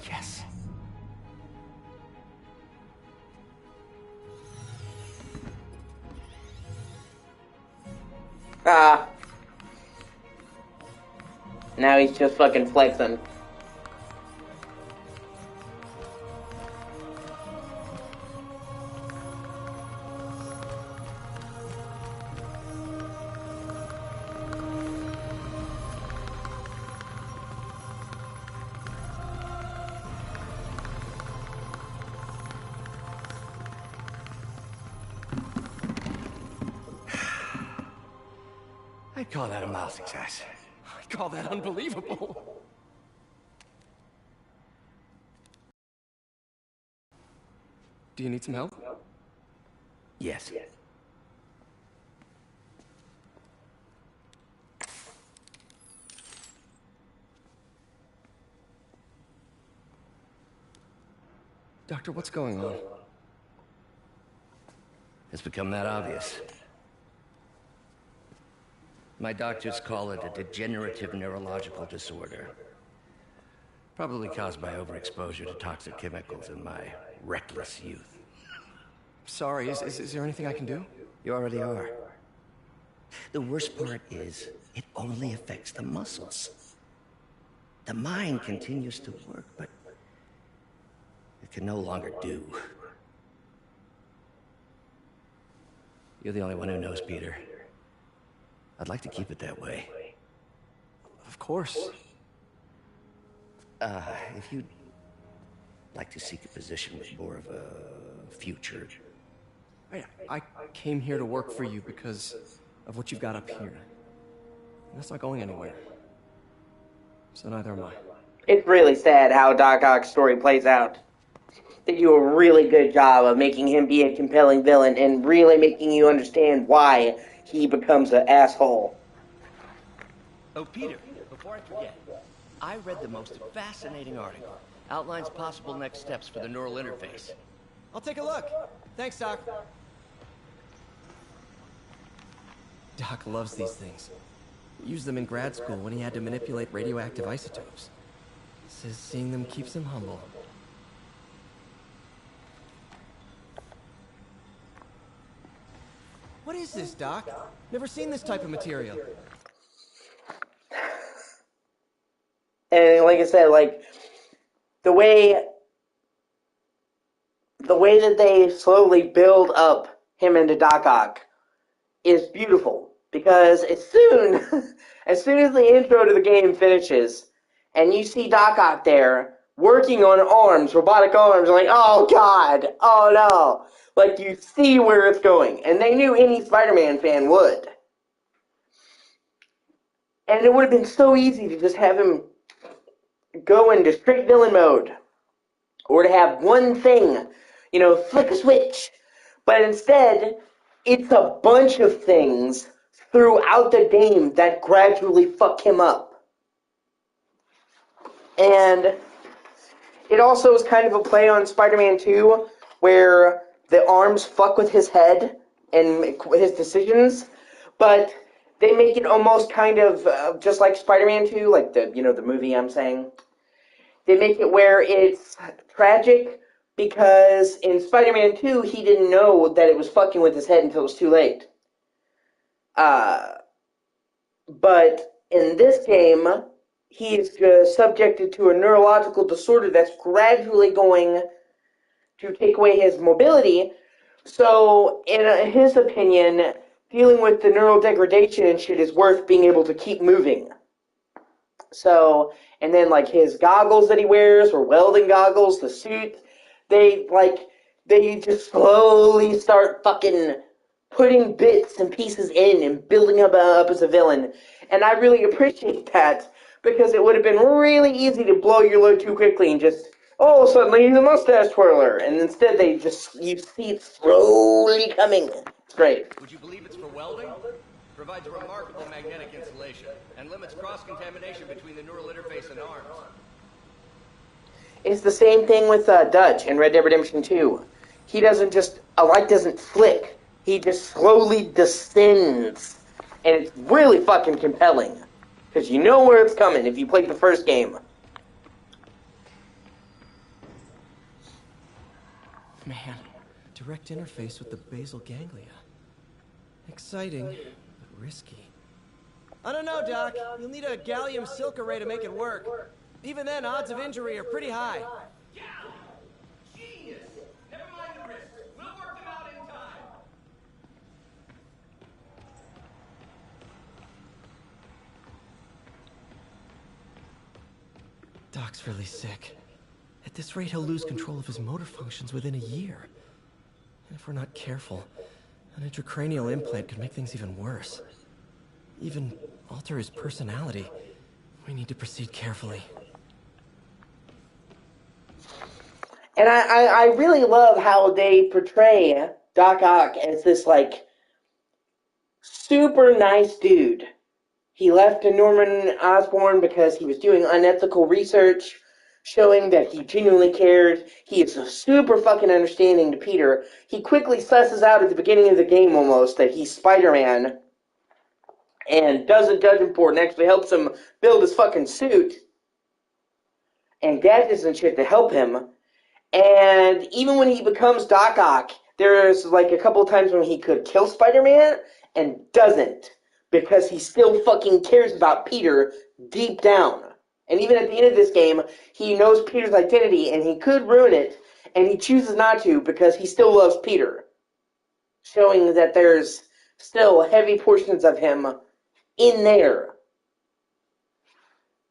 S2: Yes.
S1: Ah. Now he's just fucking flexing.
S13: I'd call that a mild success.
S2: I call that unbelievable. Do you need some help?
S13: Yes.
S2: Doctor, what's going on?
S13: It's become that obvious. My doctors call it a degenerative neurological disorder. Probably caused by overexposure to toxic chemicals in my reckless youth.
S2: Sorry, is there anything I can do?
S13: You already are. The worst part is, it only affects the muscles. The mind continues to work, but it can no longer do. You're the only one who knows, Peter. I'd like to keep it that way.
S2: Of course.
S13: If you'd like to seek a position with more of a future.
S2: I came here to work for you because of what you've got up here. And that's not going anywhere. So neither am I.
S1: It's really sad how Doc Ock's story plays out. They do a really good job of making him be a compelling villain and really making you understand why he becomes an asshole.
S13: Oh, Peter, before I forget, I read the most fascinating article. Outlines possible next steps for the neural interface.
S2: I'll take a look. Thanks, Doc. Doc loves these things. He used them in grad school when he had to manipulate radioactive isotopes. Says seeing them keeps him humble. What is this, Doc? Never seen this type of material.
S1: And like I said, like the way that they slowly build up him into Doc Ock is beautiful, because as soon as the intro to the game finishes and you see Doc Ock there working on arms, robotic arms, like, oh god, oh no, like you see where it's going, and they knew any Spider-Man fan would. And it would have been so easy to just have him go into straight villain mode, or to have one thing, flick a switch. But instead, it's a bunch of things throughout the game that gradually fuck him up. And it also is kind of a play on Spider-Man 2, where the arms fuck with his head and his decisions, but they make it almost kind of just like Spider-Man 2, like the movie I'm saying. They make it where it's tragic, because in Spider-Man 2, he didn't know that it was fucking with his head until it was too late. But in this game, he is subjected to a neurological disorder that's gradually going to take away his mobility. So, in his opinion, dealing with the neural degradation and shit is worth being able to keep moving. So, and then like his goggles that he wears, or welding goggles, the suit, they just slowly start fucking putting bits and pieces in and building him up as a villain. And I really appreciate that, because it would have been really easy to blow your load too quickly and just, oh, suddenly he's a mustache twirler. And instead you see it slowly coming. It's great.
S13: Would you believe it's for welding? Provides remarkable magnetic insulation and limits cross-contamination between the neural interface and arms.
S1: It's the same thing with Dutch in Red Dead Redemption 2. A light doesn't flick. He just slowly descends. And it's really fucking compelling, because you know where it's coming if you played the first game.
S2: Man, direct interface with the basal ganglia. Exciting, but risky. I don't know, Doc. You'll need a gallium silk array to make it work. Even then, odds of injury are pretty high.
S13: Genius! Never mind the risk. We'll work them out in time.
S2: Doc's really sick. At this rate, he'll lose control of his motor functions within a year. And if we're not careful, an intracranial implant could make things even worse. Even alter his personality. We need to proceed carefully.
S1: And I really love how they portray Doc Ock as this, like, super nice dude. He left Norman Osborn because he was doing unethical research, showing that he genuinely cared. He is super fucking understanding to Peter. He quickly susses out at the beginning of the game almost that he's Spider-Man, and doesn't judge him for it, and actually helps him build his fucking suit and gadgets and shit to help him. And even when he becomes Doc Ock, there's like a couple of times when he could kill Spider-Man and doesn't, because he still fucking cares about Peter deep down. And even at the end of this game, he knows Peter's identity, and he could ruin it, and he chooses not to because he still loves Peter, showing that there's still heavy portions of him in there.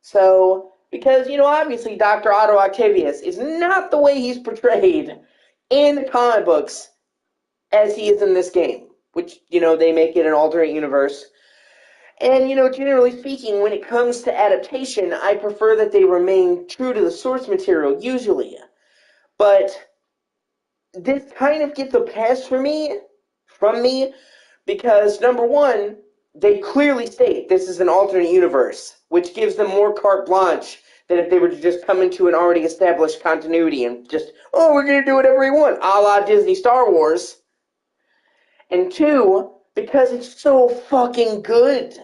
S1: So, because, obviously Dr. Otto Octavius is not the way he's portrayed in the comic books as he is in this game. which, they make it an alternate universe. And, generally speaking, when it comes to adaptation, I prefer that they remain true to the source material, usually. But this kind of gets a pass from me, because, number one, they clearly state this is an alternate universe, which gives them more carte blanche than if they were to just come into an already established continuity and just, we're going to do whatever we want, a la Disney Star Wars. And two, because it's so fucking good.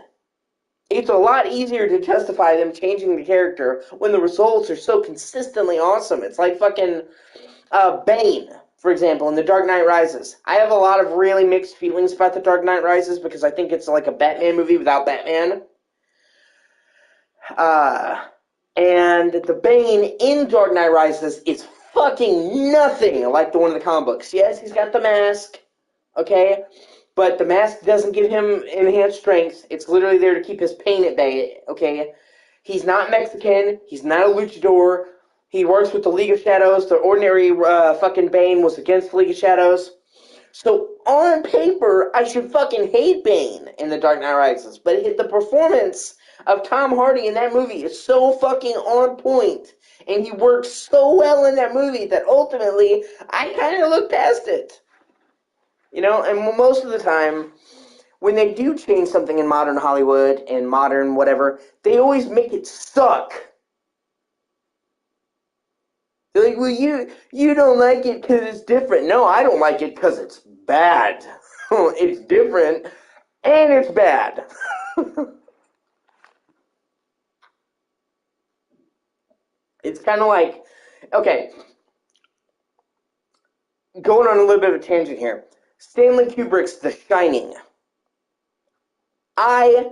S1: It's a lot easier to justify them changing the character when the results are so consistently awesome. It's like fucking Bane, for example, in The Dark Knight Rises. I have a lot of really mixed feelings about The Dark Knight Rises because I think it's like a Batman movie without Batman. And the Bane in Dark Knight Rises is fucking nothing like the one in the comic books. Yes, he's got the mask, okay? But the mask doesn't give him enhanced strength. It's literally there to keep his pain at bay, okay? He's not Mexican. He's not a luchador. He works with the League of Shadows. The ordinary fucking Bane was against the League of Shadows. So, on paper, I should fucking hate Bane in The Dark Knight Rises. But the performance of Tom Hardy in that movie is so fucking on point. And he works so well in that movie that ultimately, I kind of look past it. And most of the time, when they do change something in modern Hollywood and modern whatever, they always make it suck. They're like, well, you don't like it because it's different. No, I don't like it because it's bad. It's different, and it's bad. It's kind of like, okay, going on a little bit of a tangent here. Stanley Kubrick's The Shining. I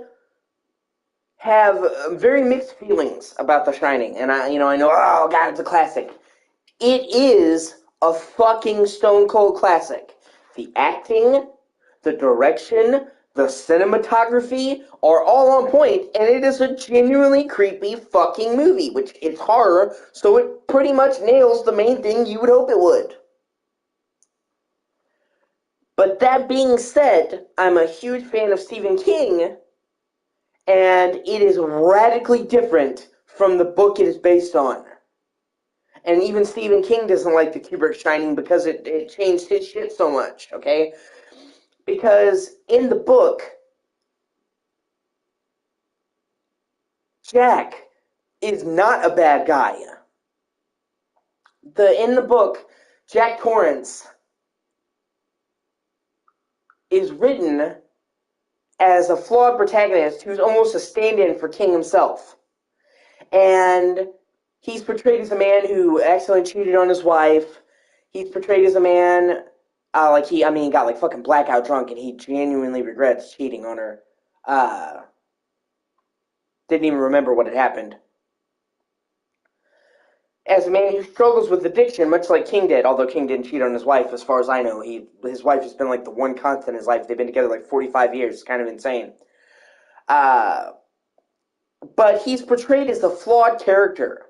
S1: have very mixed feelings about The Shining, and I know, oh god, it's a classic. It is a fucking stone cold classic. The acting, the direction, the cinematography are all on point, and it is a genuinely creepy fucking movie, which it's horror, so it pretty much nails the main thing you would hope it would. But that being said, I'm a huge fan of Stephen King, and it is radically different from the book it is based on. And even Stephen King doesn't like the Kubrick Shining because it changed his shit so much, okay? Because in the book, Jack is not a bad guy. In the book, Jack Torrance is written as a flawed protagonist who's almost a stand-in for King himself. And he's portrayed as a man who accidentally cheated on his wife. He's portrayed as a man, he got like fucking blackout drunk and he genuinely regrets cheating on her. Didn't even remember what had happened. As a man who struggles with addiction, much like King did, although King didn't cheat on his wife, as far as I know. His wife has been like the one constant in his life. They've been together like 45 years. It's kind of insane. But he's portrayed as a flawed character.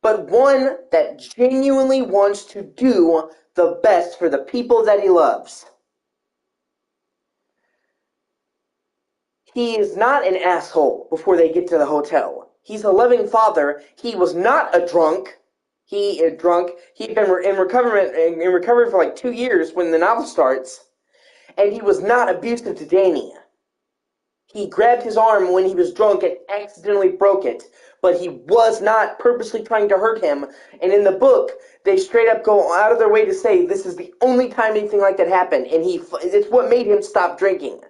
S1: But one that genuinely wants to do the best for the people that he loves. He is not an asshole before they get to the hotel. He's a loving father. He was not a drunk. He'd been in recovery for like 2 years when the novel starts. And he was not abusive to Danny. He grabbed his arm when he was drunk and accidentally broke it. But he was not purposely trying to hurt him. And in the book, they straight up go out of their way to say this is the only time anything like that happened. And it's what made him stop drinking.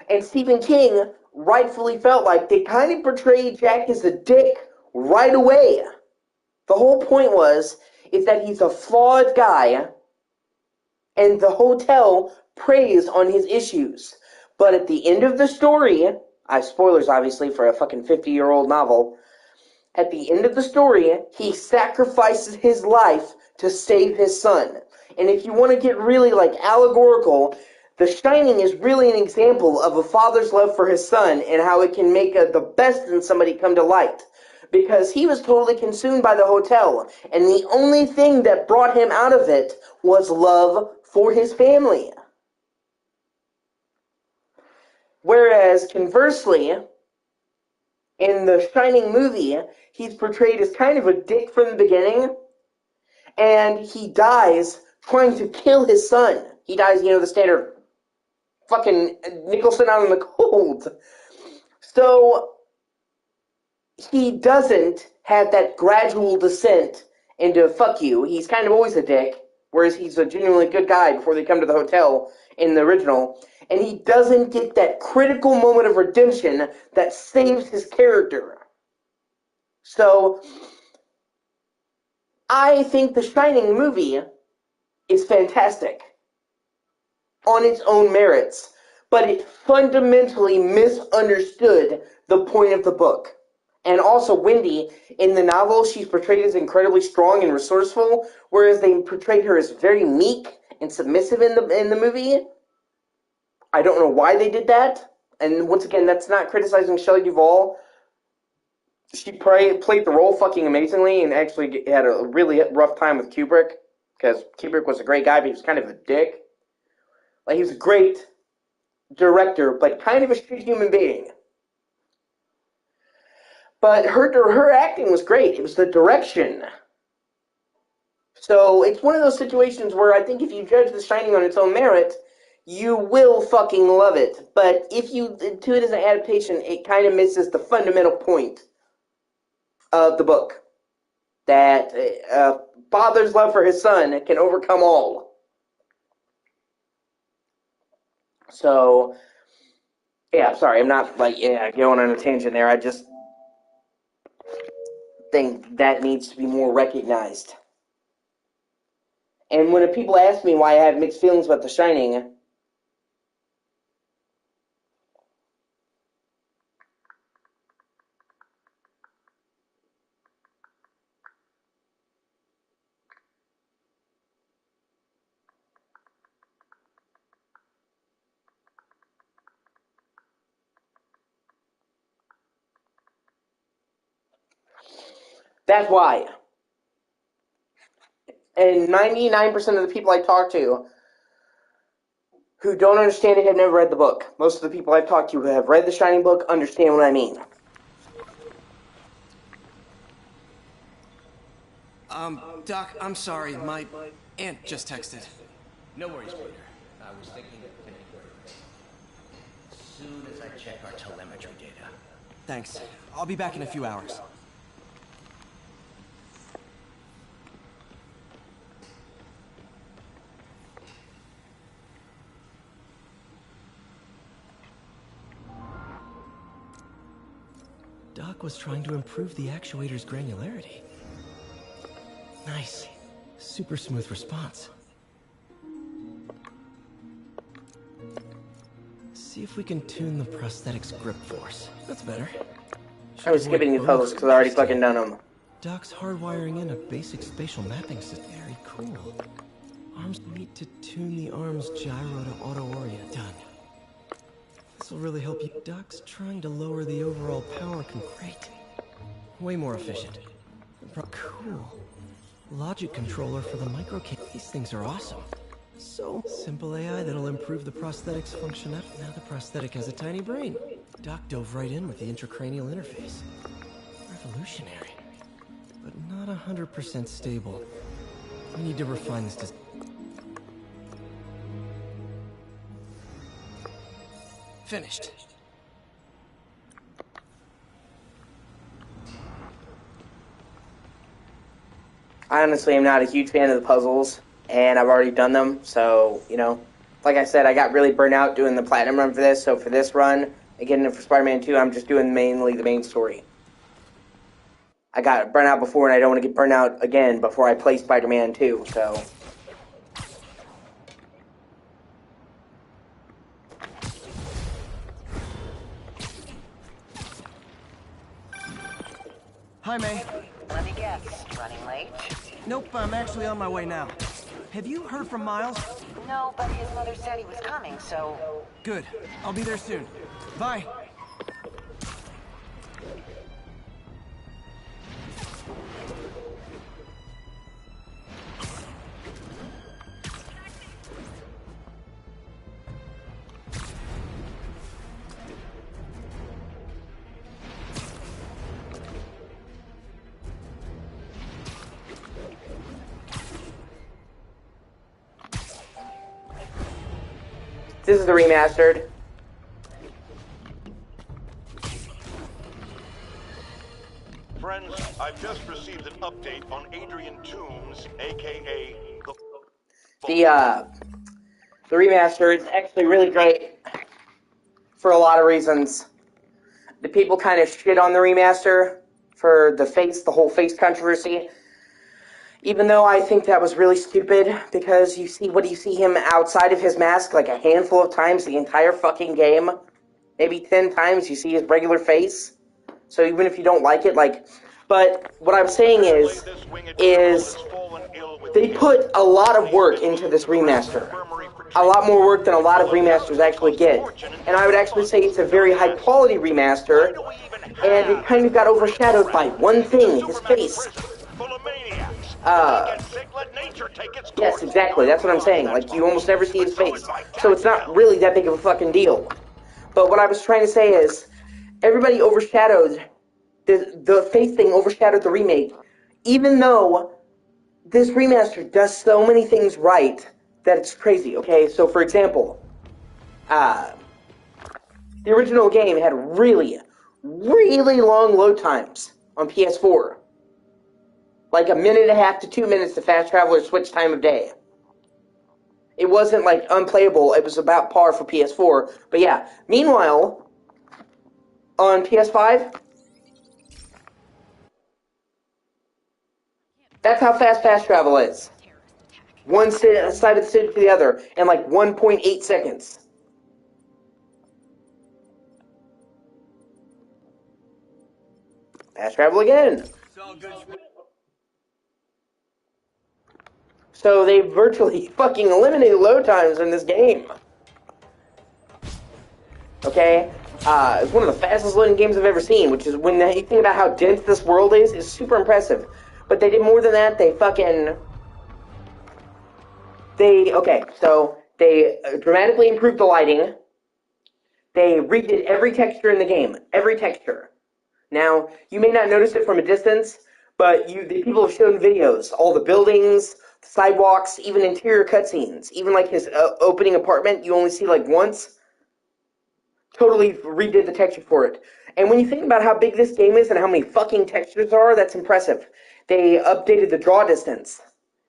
S1: And Stephen King rightfully felt like they kind of portrayed Jack as a dick right away. The whole point is that he's a flawed guy, and the hotel preys on his issues. But at the end of the story, spoilers obviously for a fucking 50-year-old novel, at the end of the story, he sacrifices his life to save his son. And if you want to get really allegorical, The Shining is really an example of a father's love for his son and how it can make the best in somebody come to light. Because he was totally consumed by the hotel, and the only thing that brought him out of it was love for his family. Whereas, conversely, in the Shining movie, he's portrayed as kind of a dick from the beginning, and he dies trying to kill his son. He dies, the standard fucking Nicholson out in the cold. So, he doesn't have that gradual descent into fuck you. He's kind of always a dick, whereas he's a genuinely good guy before they come to the hotel in the original. And he doesn't get that critical moment of redemption that saves his character. So, I think the Shining movie is fantastic on its own merits, but it fundamentally misunderstood the point of the book. And also, Wendy, in the novel, she's portrayed as incredibly strong and resourceful, whereas they portrayed her as very meek and submissive in the movie. I don't know why they did that. And once again, that's not criticizing Shelley Duvall. She played the role fucking amazingly and actually had a really rough time with Kubrick, because Kubrick was a great guy, but he was kind of a dick. Like, he was a great director, but kind of a shit human being. But her acting was great. It was the direction. So it's one of those situations where I think if you judge The Shining on its own merit, you will fucking love it. But if you do it as an adaptation, it kind of misses the fundamental point of the book. That a father's love for his son can overcome all. So, yeah, sorry, I'm not, going on a tangent there. I just think that needs to be more recognized. And when people ask me why I have mixed feelings about The Shining, that's why. And 99% of the people I talk to who don't understand it have never read the book. Most of the people I've talked to who have read the Shining book understand what I mean.
S2: Doc, I'm sorry. My aunt just texted.
S13: No worries, Peter. I was thinking of taking care of it. As soon as I check our telemetry data.
S2: Thanks. I'll be back in a few hours. Doc was trying to improve the actuator's granularity. Nice. Super smooth response. See if we can tune the prosthetic's grip force. That's better.
S1: I was skipping these puzzles because I already fucking done them.
S2: Doc's hardwiring in a basic spatial mapping system. Very cool. Arms need to tune the arm's gyro to auto-orient. Done. This will really help you. Doc's trying to lower the overall power Great. Way more efficient. Cool. Logic controller for the micro. These things are awesome. So simple AI that'll improve the prosthetic's function. Now the prosthetic has a tiny brain. Doc dove right in with the intracranial interface. Revolutionary. But not 100% stable. We need to refine this Finished.
S1: I honestly am not a huge fan of the puzzles, and I've already done them, so, like I said, I got really burnt out doing the platinum run for this, so for this run, again, for Spider-Man 2, I'm just doing mainly the main story. I got burnt out before, and I don't want to get burnt out again before I play Spider-Man 2, so...
S2: Hi, May.
S3: Let me guess, running late?
S2: Nope, I'm actually on my way now. Have you heard from Miles?
S3: No, but his mother said he was coming, so...
S2: Good. I'll be there soon. Bye.
S1: This is the remastered.
S16: Friends, I've just received an update on Adrian Toombs, aka
S1: The remaster is actually really great for a lot of reasons. The people kind of shit on the remaster for the whole face controversy. Even though I think that was really stupid, because you see him outside of his mask like a handful of times the entire fucking game. Maybe 10 times you see his regular face. So even if you don't like it, but what I'm saying is they put a lot of work into this remaster. A lot more work than a lot of remasters actually get. And I would actually say it's a very high quality remaster, and it kind of got overshadowed by one thing, his face. Yes, exactly, that's what I'm saying. Like, you almost never see his face. So it's not really that big of a fucking deal. But what I was trying to say is, everybody overshadowed, the face thing overshadowed the remake, even though this remaster does so many things right that it's crazy, okay? So, for example, the original game had really, really long load times on PS4. Like 1.5 to 2 minutes to fast travel or switch time of day. It wasn't like unplayable, it was about par for PS4. But yeah, meanwhile, on PS5, that's how fast travel is. One side of the city to the other in like 1.8 seconds. Fast travel again. So they virtually fucking eliminated load times in this game. Okay? It's one of the fastest loading games I've ever seen, which is, when you think about how dense this world is super impressive. But they did more than that. They dramatically improved the lighting. They redid every texture in the game. Every texture. Now, you may not notice it from a distance, but the people have shown videos. All the buildings, the sidewalks, even interior cutscenes. Even like his opening apartment, you only see like once. Totally redid the texture for it. And when you think about how big this game is and how many fucking textures there are, that's impressive. They updated the draw distance.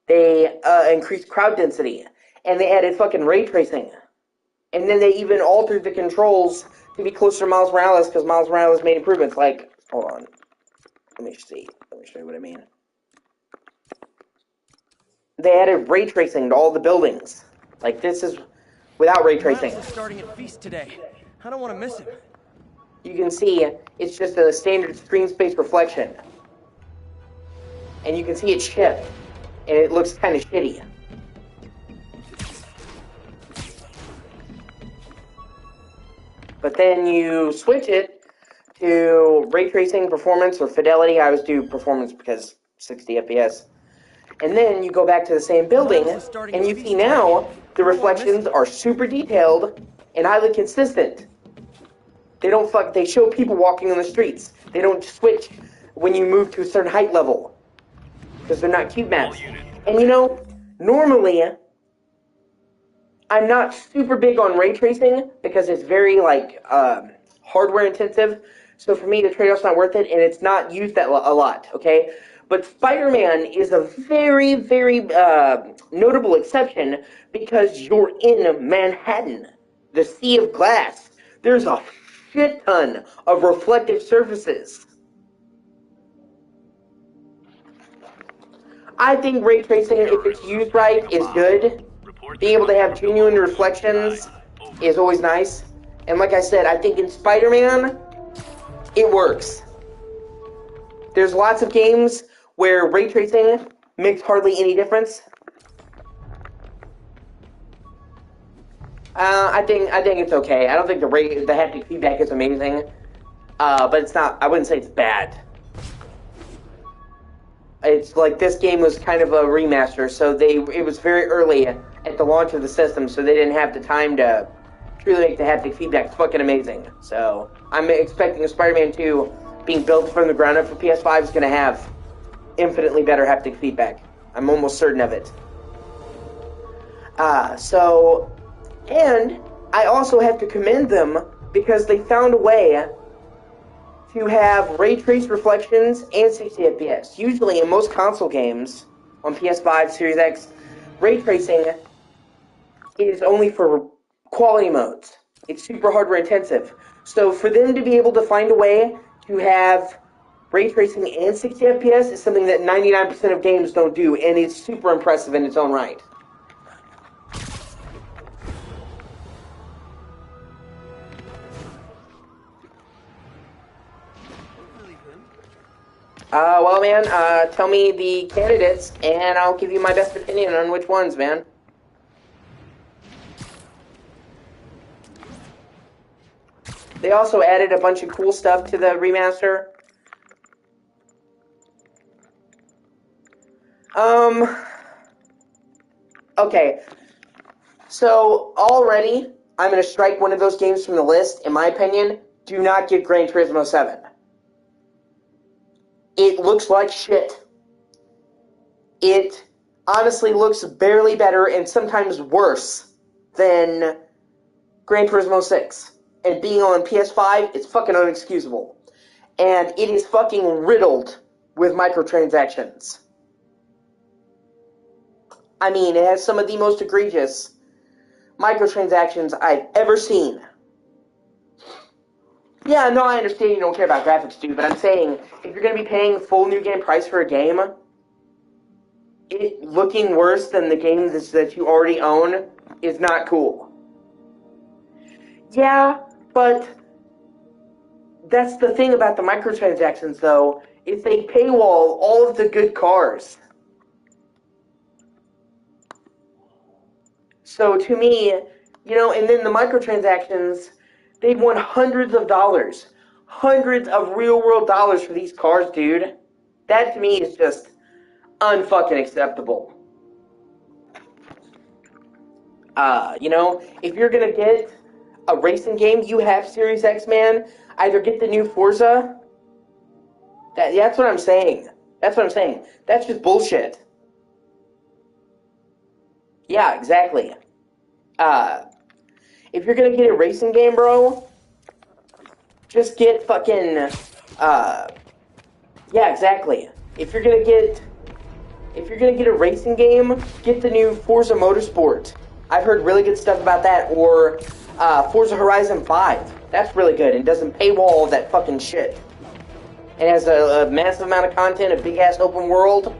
S1: They increased crowd density. And they added fucking ray tracing. And then they even altered the controls to be closer to Miles Morales, because Miles Morales made improvements. Like, hold on. Let me show you what I mean. They added ray tracing to all the buildings. Like, this is without ray tracing.
S2: Miles is starting at Feast today. I don't want to miss him.
S1: You can see it's just a standard screen space reflection. And you can see it shift. And it looks kind of shitty. But then you switch it to ray tracing, performance, or fidelity. I always do performance because 60 FPS. And then you go back to the same building, and you see now the reflections are super detailed and highly consistent. They show people walking on the streets. They don't switch when you move to a certain height level, because they're not cube maps. And normally, I'm not super big on ray tracing because it's very hardware intensive. So for me, the trade-off's not worth it, and it's not used a lot. Okay, but Spider-Man is a very, very notable exception because you're in Manhattan, the sea of glass. There's a shit ton of reflective surfaces. I think ray tracing, if it's used right, is good. Being able to have genuine reflections is always nice. And like I said, I think in Spider-Man, it works. There's lots of games where ray tracing makes hardly any difference. I think it's okay. I don't think the haptic feedback is amazing, but it's not. I wouldn't say it's bad. It's like this game was kind of a remaster, so it was very early at the launch of the system, so they didn't have the time to truly make the haptic feedback. It's fucking amazing. So I'm expecting a Spider-Man 2 being built from the ground up for PS5 is going to have infinitely better haptic feedback. I'm almost certain of it. And I also have to commend them because they found a way to have ray trace reflections and 60 FPS. Usually in most console games on PS5, Series X, ray tracing is only for quality modes. It's super hardware intensive. So for them to be able to find a way to have ray tracing and 60 FPS is something that 99% of games don't do, and it's super impressive in its own right. Well, man, tell me the candidates, and I'll give you my best opinion on which ones, man. They also added a bunch of cool stuff to the remaster. Okay. So, already, I'm going to strike one of those games from the list. In my opinion, do not get Gran Turismo 7. It looks like shit. It honestly looks barely better and sometimes worse than Gran Turismo 6. And being on PS5, it's fucking unexcusable. And it is fucking riddled with microtransactions. I mean, it has some of the most egregious microtransactions I've ever seen. Yeah, no, I understand you don't care about graphics, dude, but I'm saying, if you're going to be paying full new game price for a game, it looking worse than the game that you already own is not cool. Yeah, but that's the thing about the microtransactions, though, is they paywall all of the good cars. So to me, and then the microtransactions, they've won hundreds of dollars. Hundreds of real-world dollars for these cars, dude. That to me is just unfucking acceptable. If you're gonna get a racing game, you have Series X, man. Either get the new Forza. That's what I'm saying. That's just bullshit. Yeah, exactly. If you're gonna get a racing game, bro, just get fucking, yeah, exactly. If you're gonna get a racing game, get the new Forza Motorsport. I've heard really good stuff about that. Or Forza Horizon 5. That's really good and doesn't paywall all that fucking shit. It has a massive amount of content, a big ass open world,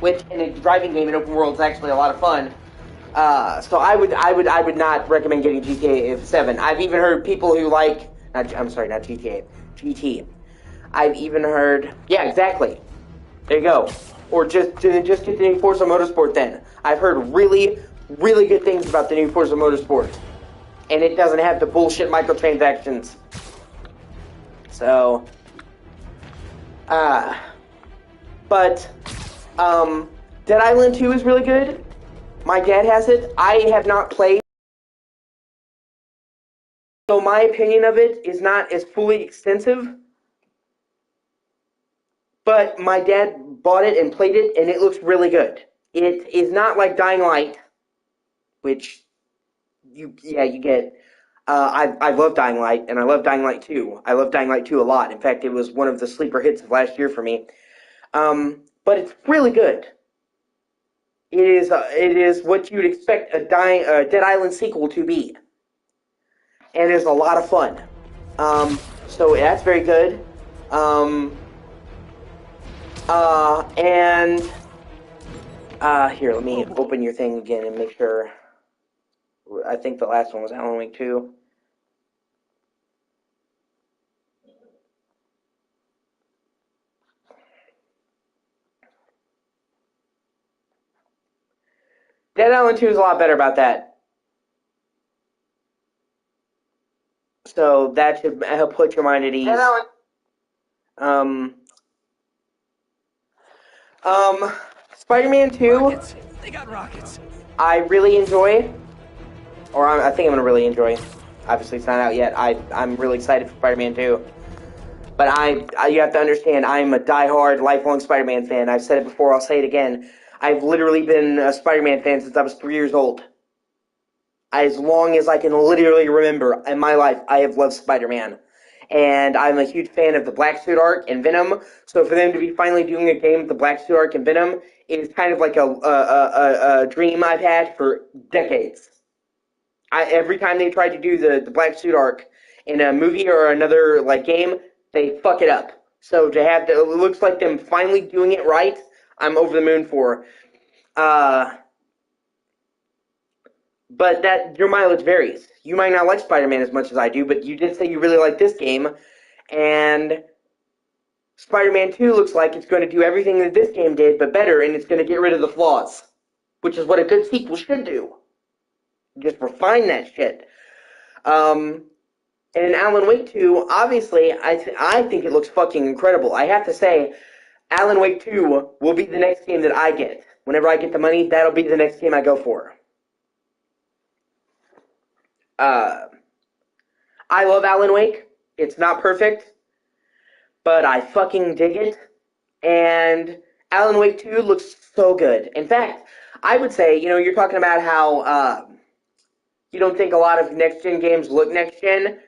S1: which in a driving game in open world is actually a lot of fun. So I would not recommend getting GTA 7. I've even heard people who like, not GTA, GT. I've even heard, yeah, exactly. There you go. Or just get the new Forza Motorsport then. I've heard really, really good things about the new Forza Motorsport. And it doesn't have the bullshit microtransactions. So, but, Dead Island 2 is really good. My dad has it. I have not played. So my opinion of it is not as fully extensive. But my dad bought it and played it, and it looks really good. It is not like Dying Light, which you get. I love Dying Light, and I love Dying Light 2. I love Dying Light 2 a lot. In fact, it was one of the sleeper hits of last year for me. But it's really good. It is what you'd expect a Dead Island sequel to be, and it's a lot of fun. So that's very good. Here, let me open your thing again and make sure. I think the last one was Alan Wake 2. Dead Island 2 is a lot better about that. So that should help put your mind at ease. Dead Island. Spider-Man 2.
S2: Rockets. They got rockets.
S1: I really enjoy. Or I think I'm gonna really enjoy. Obviously, it's not out yet. I'm really excited for Spider-Man 2. But you have to understand, I'm a die-hard, lifelong Spider-Man fan. I've said it before, I'll say it again. I've literally been a Spider-Man fan since I was 3 years old. As long as I can literally remember in my life, I have loved Spider-Man. And I'm a huge fan of the Black Suit arc and Venom. So for them to be finally doing a game with the Black Suit arc and Venom is kind of like a dream I've had for decades. Every time they tried to do the Black Suit arc in a movie or another like game, they fuck it up. So it looks like them finally doing it right. I'm over the moon for. But your mileage varies. You might not like Spider-Man as much as I do, but you did say you really like this game, and Spider-Man 2 looks like it's going to do everything that this game did, but better, and it's going to get rid of the flaws, which is what a good sequel should do. Just refine that shit. And Alan Wake 2, obviously, I think it looks fucking incredible. I have to say, Alan Wake 2 will be the next game that I get. Whenever I get the money, that'll be the next game I go for. I love Alan Wake. It's not perfect, but I fucking dig it. And Alan Wake 2 looks so good. In fact, I would say, you're talking about how you don't think a lot of next-gen games look next-gen.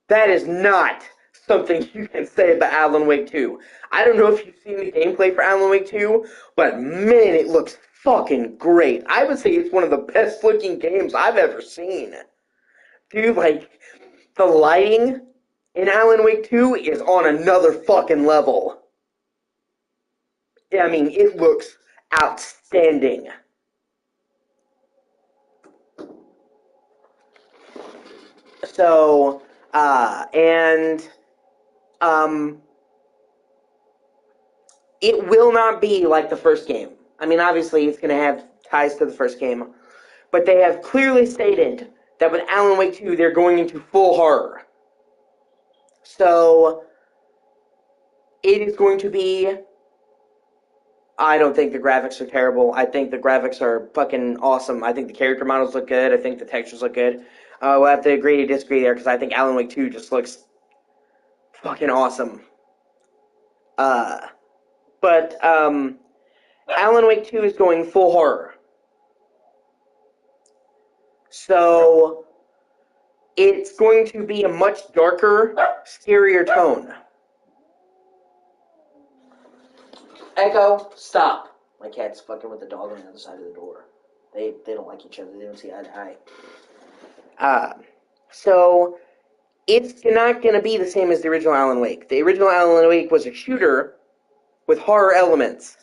S1: That is not something you can say about Alan Wake 2. I don't know if you've seen the gameplay for Alan Wake 2, but man, it looks fucking great. I would say it's one of the best-looking games I've ever seen. Dude, the lighting in Alan Wake 2 is on another fucking level. I mean, it looks outstanding. So, it will not be like the first game. I mean, obviously, it's going to have ties to the first game, but they have clearly stated that with Alan Wake 2, they're going into full horror. So, it is going to be... I don't think the graphics are terrible. I think the graphics are fucking awesome. I think the character models look good. I think the textures look good. We'll have to agree to disagree there, because I think Alan Wake 2 just looks fucking awesome. But Alan Wake 2 is going full horror. So, it's going to be a much darker, scarier tone. Echo, stop. My cat's fucking with the dog on the other side of the door. They don't like each other. They don't see eye to eye. So, it's not going to be the same as the original Alan Wake. The original Alan Wake was a shooter with horror elements.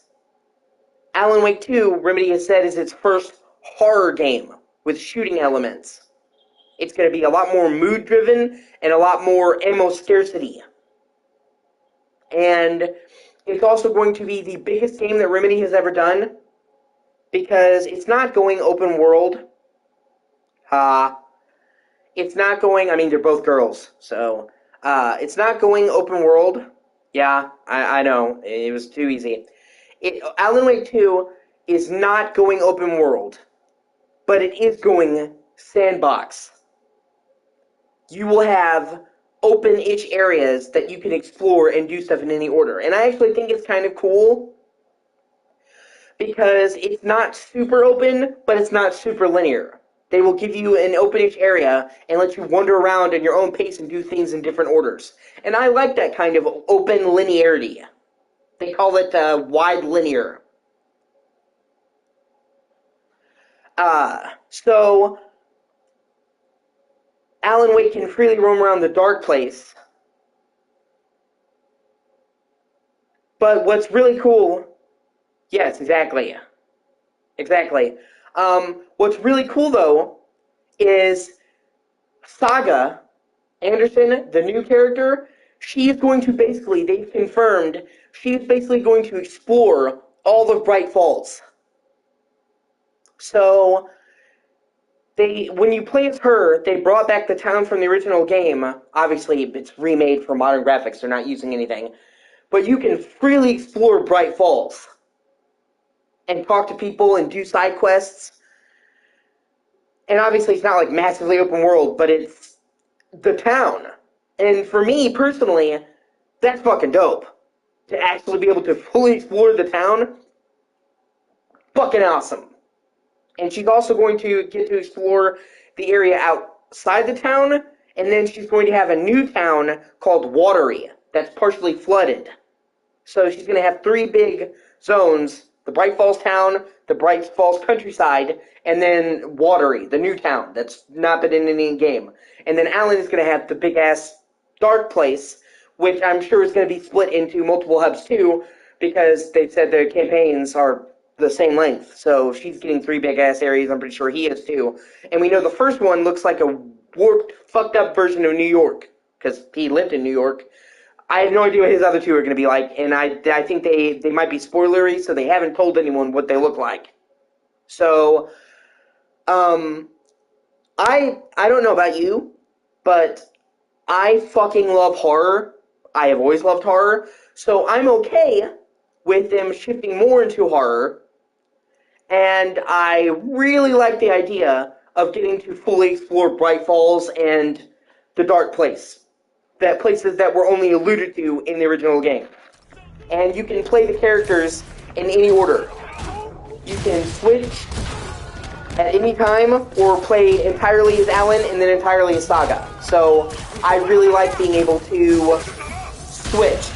S1: Alan Wake 2, Remedy has said, is its first horror game with shooting elements. It's going to be a lot more mood-driven and a lot more ammo scarcity. And it's also going to be the biggest game that Remedy has ever done, because it's not going open world. It's not going... I mean, they're both girls, so... it's not going open world. Yeah, I know. It was too easy. Alan Wake 2 is not going open world, but it is going sandbox. You will have open-ish areas that you can explore and do stuff in any order. And I actually think it's kind of cool, because it's not super open, but it's not super linear. They will give you an open-ish area and let you wander around at your own pace and do things in different orders. And I like that kind of open linearity. They call it wide linear. So, Alan Wake can freely roam around the dark place. But what's really cool... Yes, exactly. Exactly. What's really cool, though, is Saga Anderson, the new character, she's going to basically, they've confirmed, she's basically going to explore all of Bright Falls. So, when you play as her, they brought back the town from the original game. Obviously, it's remade for modern graphics, they're not using anything. But you can freely explore Bright Falls and talk to people and do side quests. And obviously, it's not like massively open world, but it's the town. And for me, personally, that's fucking dope. To actually be able to fully explore the town, fucking awesome. And she's also going to get to explore the area outside the town, and then she's going to have a new town called Watery that's partially flooded. So she's going to have 3 big zones: the Bright Falls town, the Bright Falls countryside, and then Watery, the new town that's not been in any game. And then Alan is going to have the big-ass dark place, which I'm sure is going to be split into multiple hubs too, because they said the campaigns are the same length. So she's getting 3 big-ass areas. I'm pretty sure he is too. And we know the first one looks like a warped, fucked-up version of New York, because he lived in New York. I have no idea what his other 2 are going to be like, and I think they might be spoilery, so they haven't told anyone what they look like. So, I don't know about you, but I fucking love horror. I have always loved horror, so I'm okay with them shifting more into horror, and I really like the idea of getting to fully explore Bright Falls and the Dark Place. That places that were only alluded to in the original game. And you can play the characters in any order. You can switch at any time, or play entirely as Alan and then entirely as Saga. So I really like being able to switch.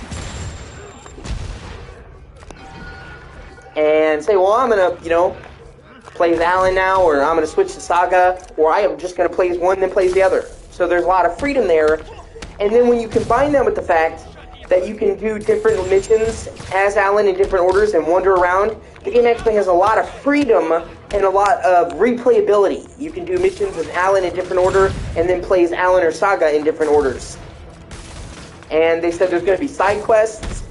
S1: And say, well, I'm gonna, play as Alan now, or I'm gonna switch to Saga, or I am just gonna play as one and then play as the other. So there's a lot of freedom there. And then when you combine that with the fact that you can do different missions as Alan in different orders and wander around, the game actually has a lot of freedom and a lot of replayability. You can do missions as Alan in different order and then play as Alan or Saga in different orders. And they said there's going to be side quests,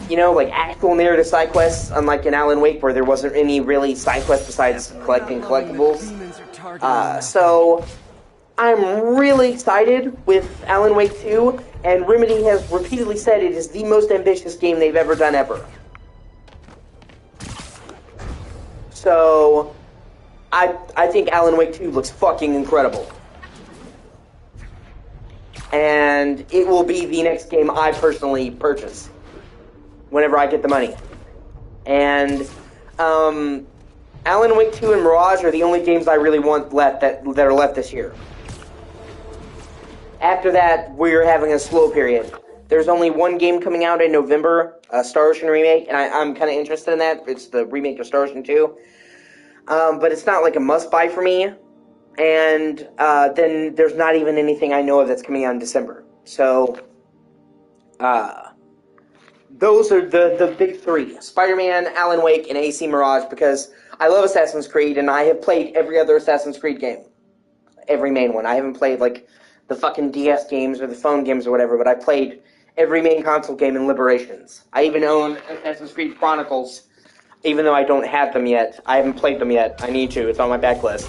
S1: like actual narrative side quests, unlike in Alan Wake where there wasn't any really side quests besides collecting collectibles. So I'm really excited with Alan Wake 2, and Remedy has repeatedly said it is the most ambitious game they've ever done ever. So, I think Alan Wake 2 looks fucking incredible. And it will be the next game I personally purchase whenever I get the money. And, Alan Wake 2 and Mirage are the only games I really want left that are left this year. After that, we're having a slow period. There's only one game coming out in November, a Star Ocean remake, and I'm kind of interested in that. It's the remake of Star Ocean 2. But it's not like a must-buy for me. And then there's not even anything I know of that's coming out in December. So, those are the big 3. Spider-Man, Alan Wake, and AC Mirage, because I love Assassin's Creed, and I have played every other Assassin's Creed game. Every main one. I haven't played, the fucking DS games or the phone games or whatever, but I played every main console game in Liberations. I even own Assassin's Creed Chronicles, even though I don't have them yet. I haven't played them yet. I need to. It's on my backlist.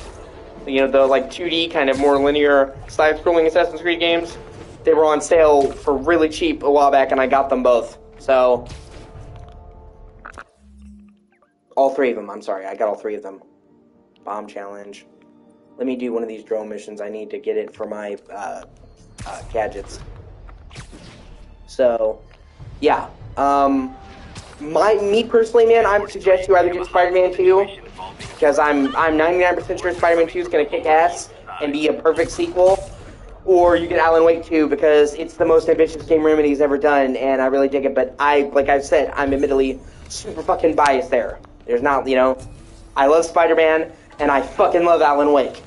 S1: The 2D, kind of more linear, side-scrolling Assassin's Creed games, they were on sale for really cheap a while back, and I got them both. So, all 3 of them, I'm sorry. I got all 3 of them. Bomb Challenge. Let me do one of these drone missions. I need to get it for my gadgets. So, yeah. Me personally, man, I would suggest you either get Spider-Man 2, because I'm 99% sure Spider-Man 2 is going to kick ass and be a perfect sequel, or you get Alan Wake 2, because it's the most ambitious game Remedy's ever done, and I really dig it. But like I've said, I'm admittedly super fucking biased there. There's not, I love Spider-Man, and I fucking love Alan Wake.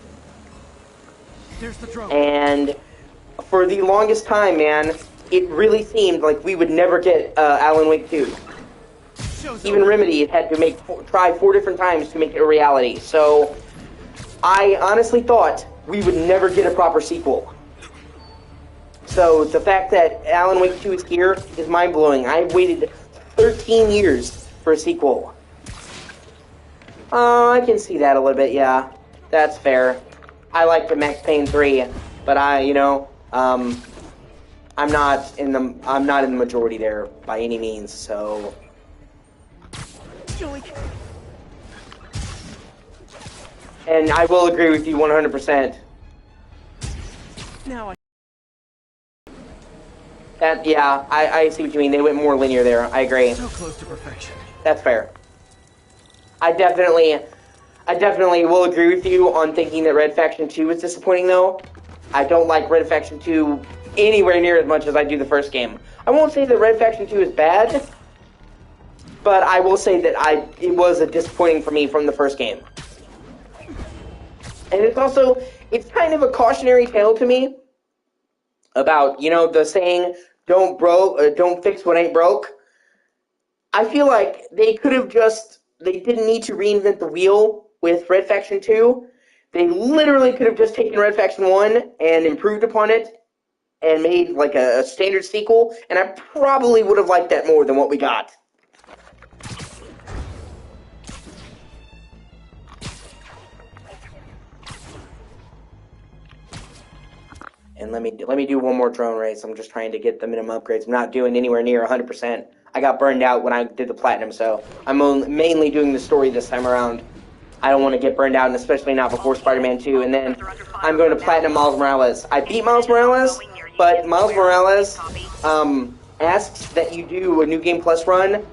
S2: There's the drone.
S1: And for the longest time, man, it really seemed like we would never get Alan Wake 2. Even Remedy had to try 4 different times to make it a reality. So I honestly thought we would never get a proper sequel. So the fact that Alan Wake 2 is here is mind-blowing. I waited 13 years for a sequel. I can see that a little bit, yeah. That's fair. I liked Max Payne 3, but I'm not in the majority there by any means, so and I will agree with you 100%.
S2: Now
S1: I see what you mean. They went more linear there. I agree.
S2: So close to perfection.
S1: That's fair. I definitely I definitely will agree with you on thinking that Red Faction 2 is disappointing, though. I don't like Red Faction 2 anywhere near as much as I do the first game. I won't say that Red Faction 2 is bad, but I will say that it was disappointing for me from the first game. And it's kind of a cautionary tale to me about, the saying, don't fix what ain't broke. I feel like they didn't need to reinvent the wheel with Red Faction 2. They literally could have just taken Red Faction 1 and improved upon it and made like a standard sequel, and I probably would have liked that more than what we got. And let me do one more drone race. I'm just trying to get the minimum upgrades. I'm not doing anywhere near 100%. I got burned out when I did the platinum, so I'm mainly doing the story this time around. I don't want to get burned out, and especially not before Spider-Man 2. And then I'm going to platinum Miles Morales. I beat Miles Morales, but Miles Morales asks that you do a New Game Plus run,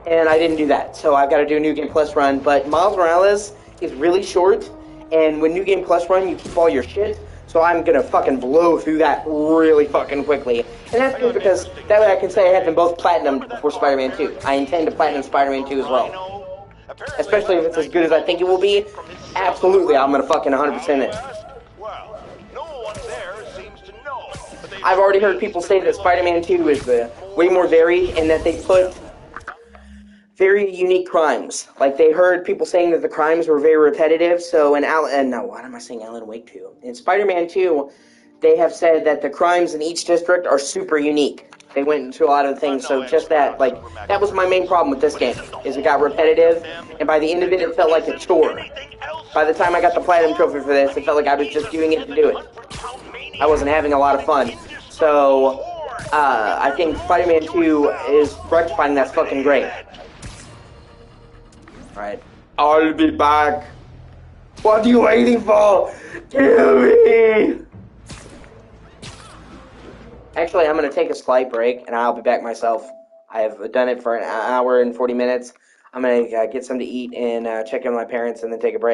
S1: and I didn't do that. So I've got to do a New Game Plus run. But Miles Morales is really short, and when New Game Plus run, you keep all your shit. So I'm going to fucking blow through that really fucking quickly. And that's good because that way I can say I have them both platinumed before Spider-Man 2. I intend to platinum Spider-Man 2 as well. Especially if it's as good as I think it will be. Absolutely, I'm going to fucking 100% it. I've already heard people say that Spider-Man 2 is way more varied and that they put very unique crimes. Like, they heard people saying that the crimes were very repetitive, so Alan Wake 2? In Spider-Man 2, they have said that the crimes in each district are super unique. They went into a lot of things, so just that was my main problem with this game, is it got repetitive, and by the end of it, it felt like a chore. By the time I got the Platinum Trophy for this, it felt like I was just doing it to do it. I wasn't having a lot of fun. So, I think Spider-Man 2 is rectifying that's fucking great. Alright. I'll be back. What are you waiting for? Kill me! Actually, I'm going to take a slight break, and I'll be back myself. I have done it for an hour and 40 minutes. I'm going to get something to eat and check in with my parents and then take a break.